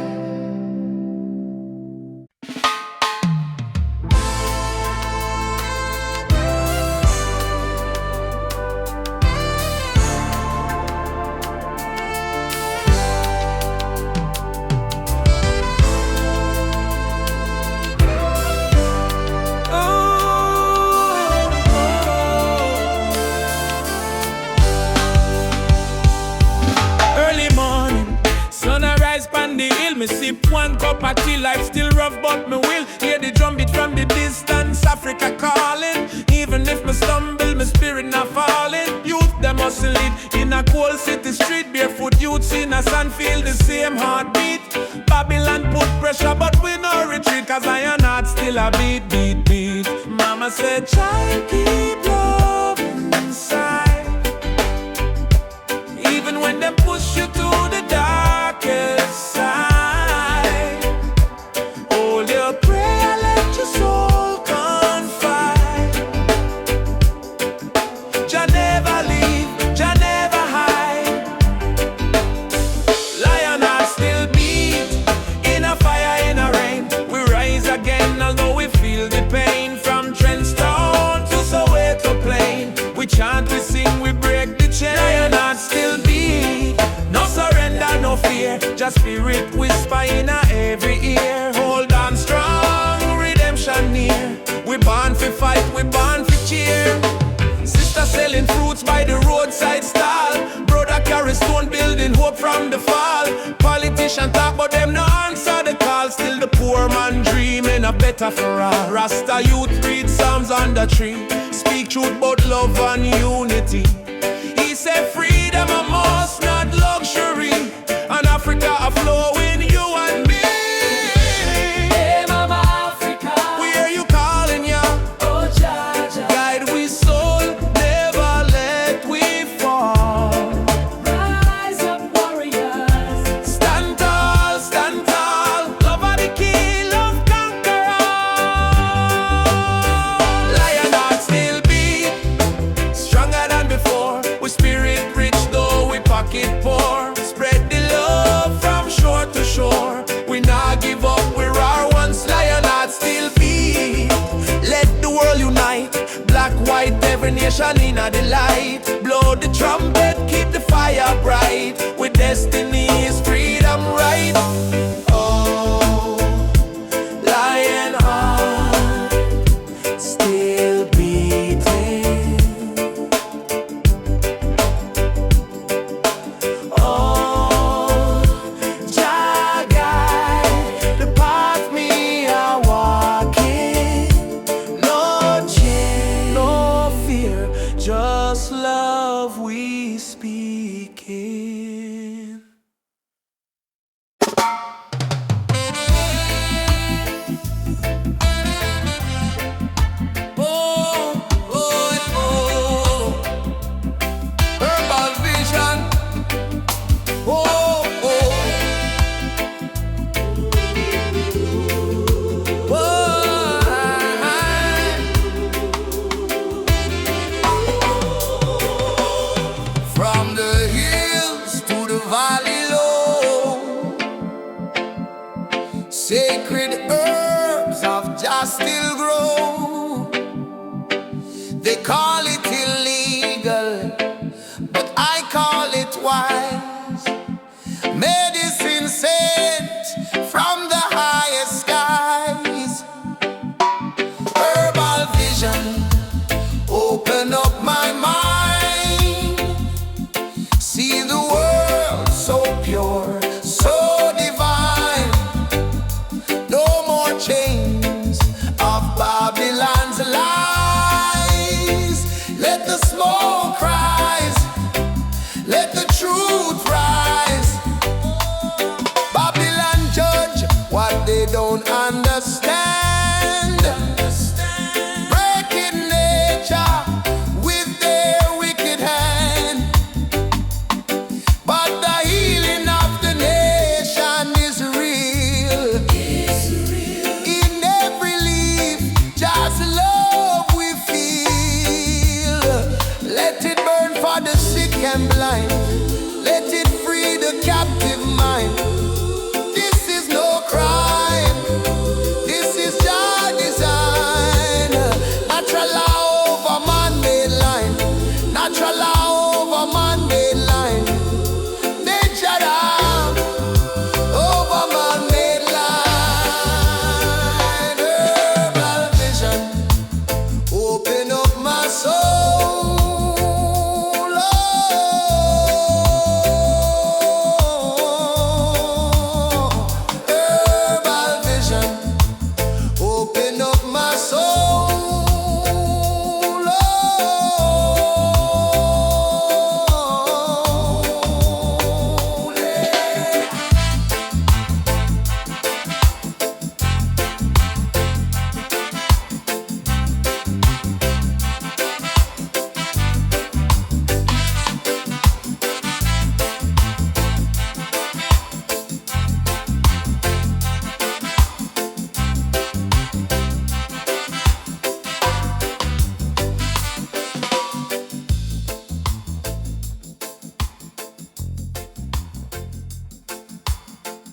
C: Early morning, sun arise pan the hill. Me sip one cup of tea, life still rough but me will. Hear the drum beat from the distance, Africa calling. Even if me stumble, me spirit not falling. Youth them hustle it in a cold city street. Barefoot youths in a sand feel the same heartbeat. Babylon put pressure but we no retreat, cause iron heart still a beat, beat, beat. Mama said, child, keep love inside. Even when they push you to the darkest side, hold your prayer, let your soul confide. Jah never leave, Jah never hide. Lion heart still beat, in a fire, in a rain. We rise again, although we feel the pain. From Trenchtown to Soweto Plain, we chant, we sing, we break the chain. Lion heart still beat, no surrender, no fear. Just spirit whisper in a every ear. Hold on strong, redemption near. We born for fight, we born for cheer. Sister selling fruits by the roadside stall. Brother carry stone building hope from the fall. Politician talk but them no answer the call. Still the poor man dreaming a better for all. Rasta youth read Psalms on the tree. Speak truth about love and unity. He said freedom a must, not luxury. And Africa a flowing, you and me.
D: Hey, Mama Africa.
C: We hear you calling, ya.
D: Oh, Jah, Jah.
C: Guide we soul, never let we fall.
D: Rise up, warriors.
C: Stand tall, love are the key, love conquer all. Lion heart still beat, stronger than before. We spirit rich, celebration in the light. Blow the trumpet, keep the fire bright. With destiny is freedom right. Oh, lion heart still beating. Oh, Jah guide the path me are walking. No change, no fear, just love we speaking. Oh, oh, oh. Herbal vision. Oh, oh. From the hills to the valley low, sacred herbs of Jah still grow. They call it illegal, but I call it wise. Medicine sent from the highest skies. Herbal vision, open up my mind. See the world so pure, so divine. No more chains of Babylon's lies. Let the smoke rise, let the truth rise. Babylon judge what they don't understand. Breaking nature with their wicked hand. But the healing of the nation is real. In every leaf, just love we feel. Let it burn for the sick and blind. Let it free the captive mind. This is no crime. This is Jah design. Natural law over man-made line. Natural law over man-made line. Nature law over man-made line. Herbal vision, open up my soul. Oh, herbal vision, open up my soul. Oh, yeah.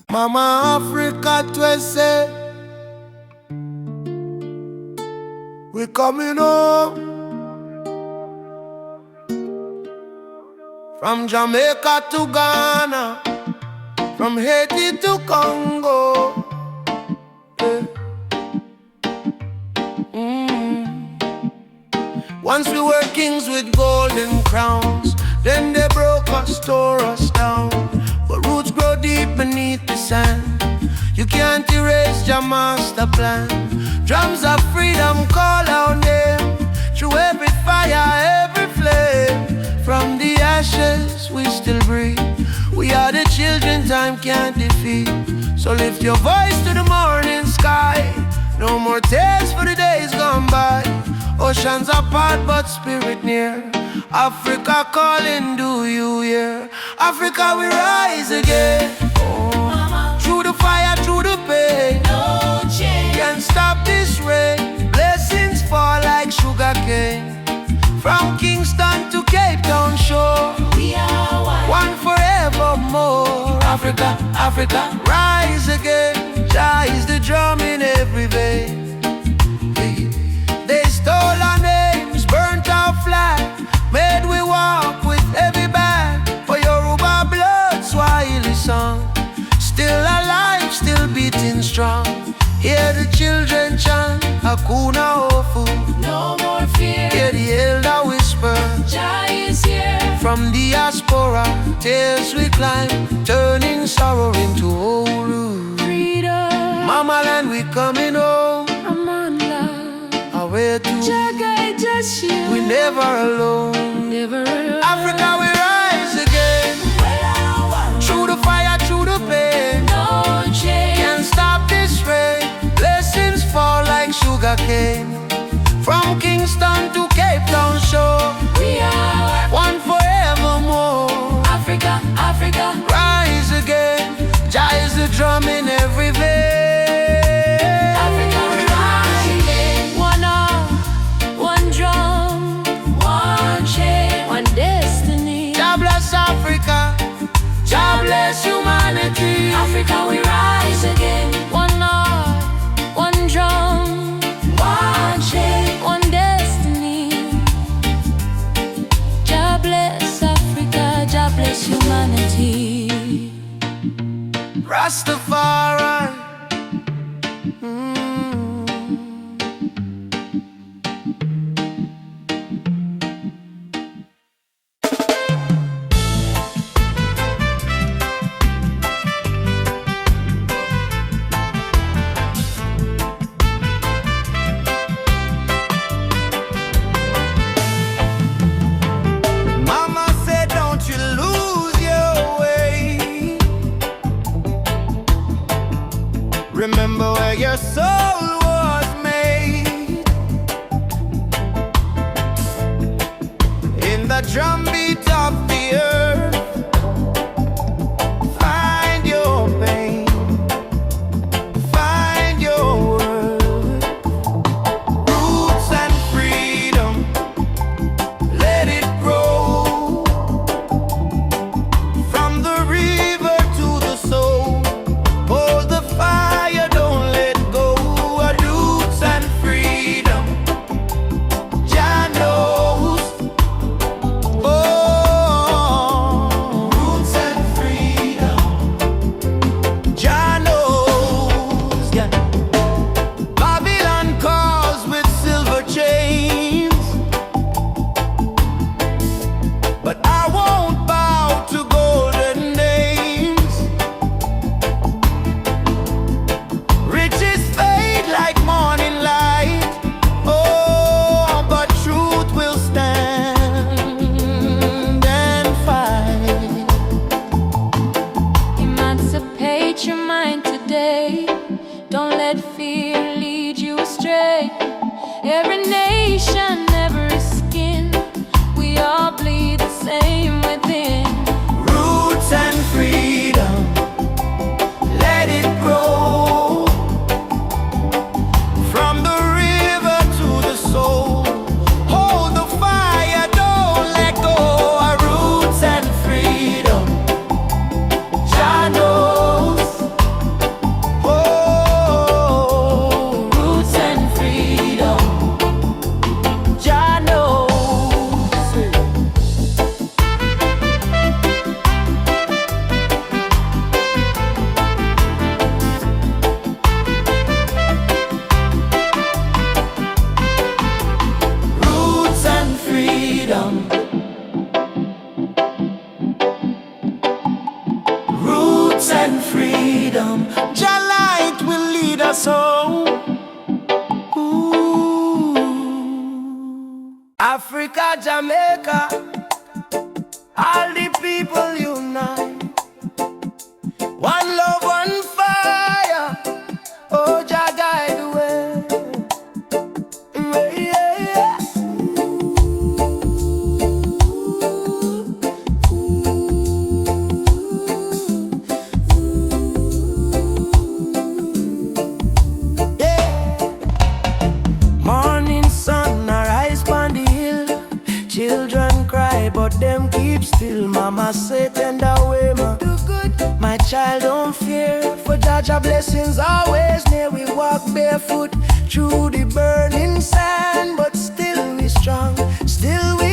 C: Mama Africa twese, we coming home. From Jamaica to Ghana, from Haiti to Congo. Yeah. Once we were kings with golden crowns, then they broke us, tore us down. But roots grow deep beneath the sand. You can't erase your master plan. Drums of freedom call our name. Through every fire, every flame. From the ashes we still breathe. We are the children time can't defeat. So lift your voice to the morning sky. No more tears for the days gone by. Oceans apart but spirit near. Africa calling, do you hear? Africa we rise again. Oh. Through the fire, through the pain.
D: No change.
C: Can't stop this rain. Blessings fall like sugar cane. From Kingston to Cape Town shore,
D: We are
C: one forevermore. Africa, Africa, rise again. Jah is the drum in every vein. They stole our names, burnt our flames.
A: life made we walk with heavy bag. For Yoruba blood, Swahili song, still alive, still beating strong. Hear the children chant, Hakuna Hofu,
B: No more fear.
A: hear the elder whisper,
B: Jah is here.
A: from diaspora, tears we climb, turning sorrow into old.
B: Freedom.
A: Mama land, we coming home,
B: I'm on love.
A: away to,
B: Jah guide just you.
A: we never alone.
B: Never alone.
A: Africa, we rise again, through the fire, through the pain.
B: No change.
A: Can't stop this rain, blessings fall like sugar cane. From Kingston to Cape Town shore,
B: We are
A: one forevermore.
B: Africa, Africa.
A: Rise again, Jah is the drum in every vein.
B: Africa, rise again. One arm, one drum, one chain, one destiny.
A: Jah bless Africa, Jah bless humanity.
B: Africa, we rise again. One heart, one drum, one chain, one destiny. Jah bless Africa, Jah bless humanity.
A: Rastafari. Mama said, don't you lose your way. Remember where your soul was made. In the drumbeat of the earth, find your pain, find your worth. Roots and freedom, let it grow. From the river to the soul, hold the fire, don't let go. Roots and freedom, Jah knows. Oh, roots and freedom, Jah knows. Yeah. Babylon calls with silver chains, but I won't bow to golden names. Riches fade like morning light. Oh, but truth will stand and fight.
B: Emancipate your mind today. Don't let fear lead you astray. Every nation, every skin, we all bleed the same within.
A: Roots and freedom, let it grow. From the river to the soul, hold the fire, don't let go. Roots and freedom, Jah knows. Oh, roots and freedom, Jah knows. Roots and freedom, roots and freedom. Jah light will lead us home. Ooh. Africa, Jamaica, all the people unite. One love, one fire. Oh, Jah guide the way. Yeah, yeah. Morning sun arise on the hill. Children cry, but them keep still. Mama say, tender way, ma. Do good. My child, don't fear. For Jah blessings always near. We walk barefoot through the burning sand, but still we strong. Still we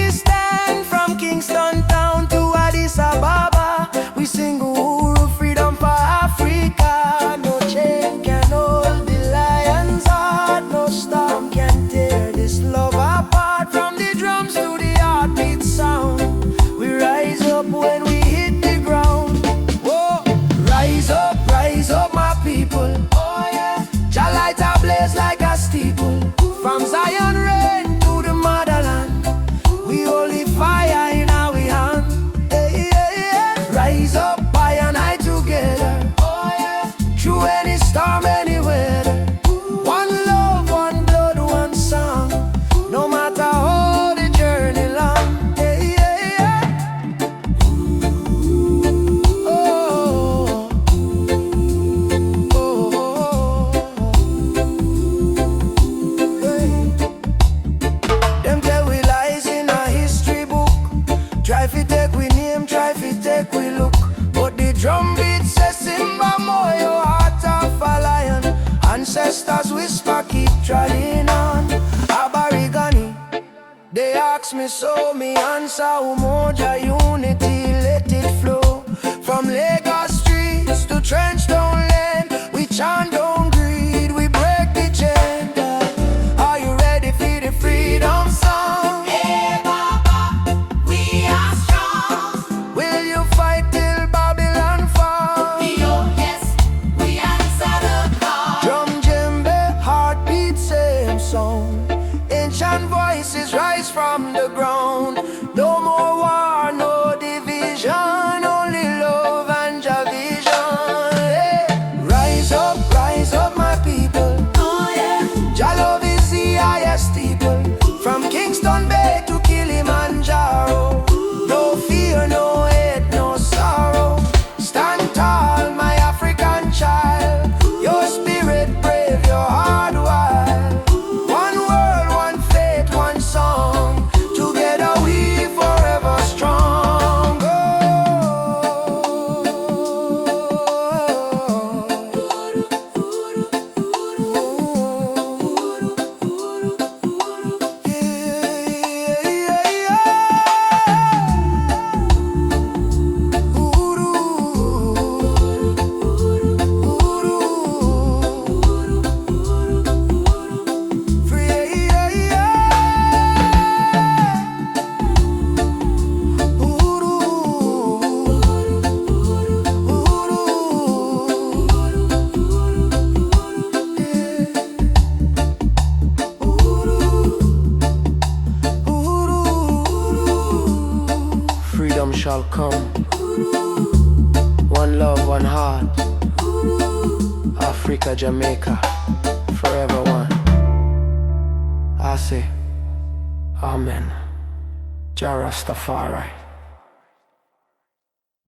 A: Remember more, your heart of a lion. Ancestors whisper, keep trying on. Aborigine, they ask me so, me answer Umoja unity, let it flow. From Lagos streets to Trenchtown Lane, we chant don't greed, we break the chain. Are you ready for the freedom song?
D: Hey Baba, we are strong.
A: Will you fight till Babylon fall?
D: Oh yes, we answer the call.
A: Drum, djembe, heartbeat, same song. Ancient voices rise from the ground. No more war, no division, only love and Jah vision. Hey. Rise up, my people.
D: Oh yeah,
A: Jah love is the highest steeple. From Kingston Bay to Kilimanjaro. No fear, no hate, no sorrow. Stand tall, my African child. Your spirit brave, your heart wild. One world, one faith, one song. Together we forever strong. Freedom shall come. One love, one heart. Africa, Jamaica, forever one. I say, Amen. Jah Rastafari.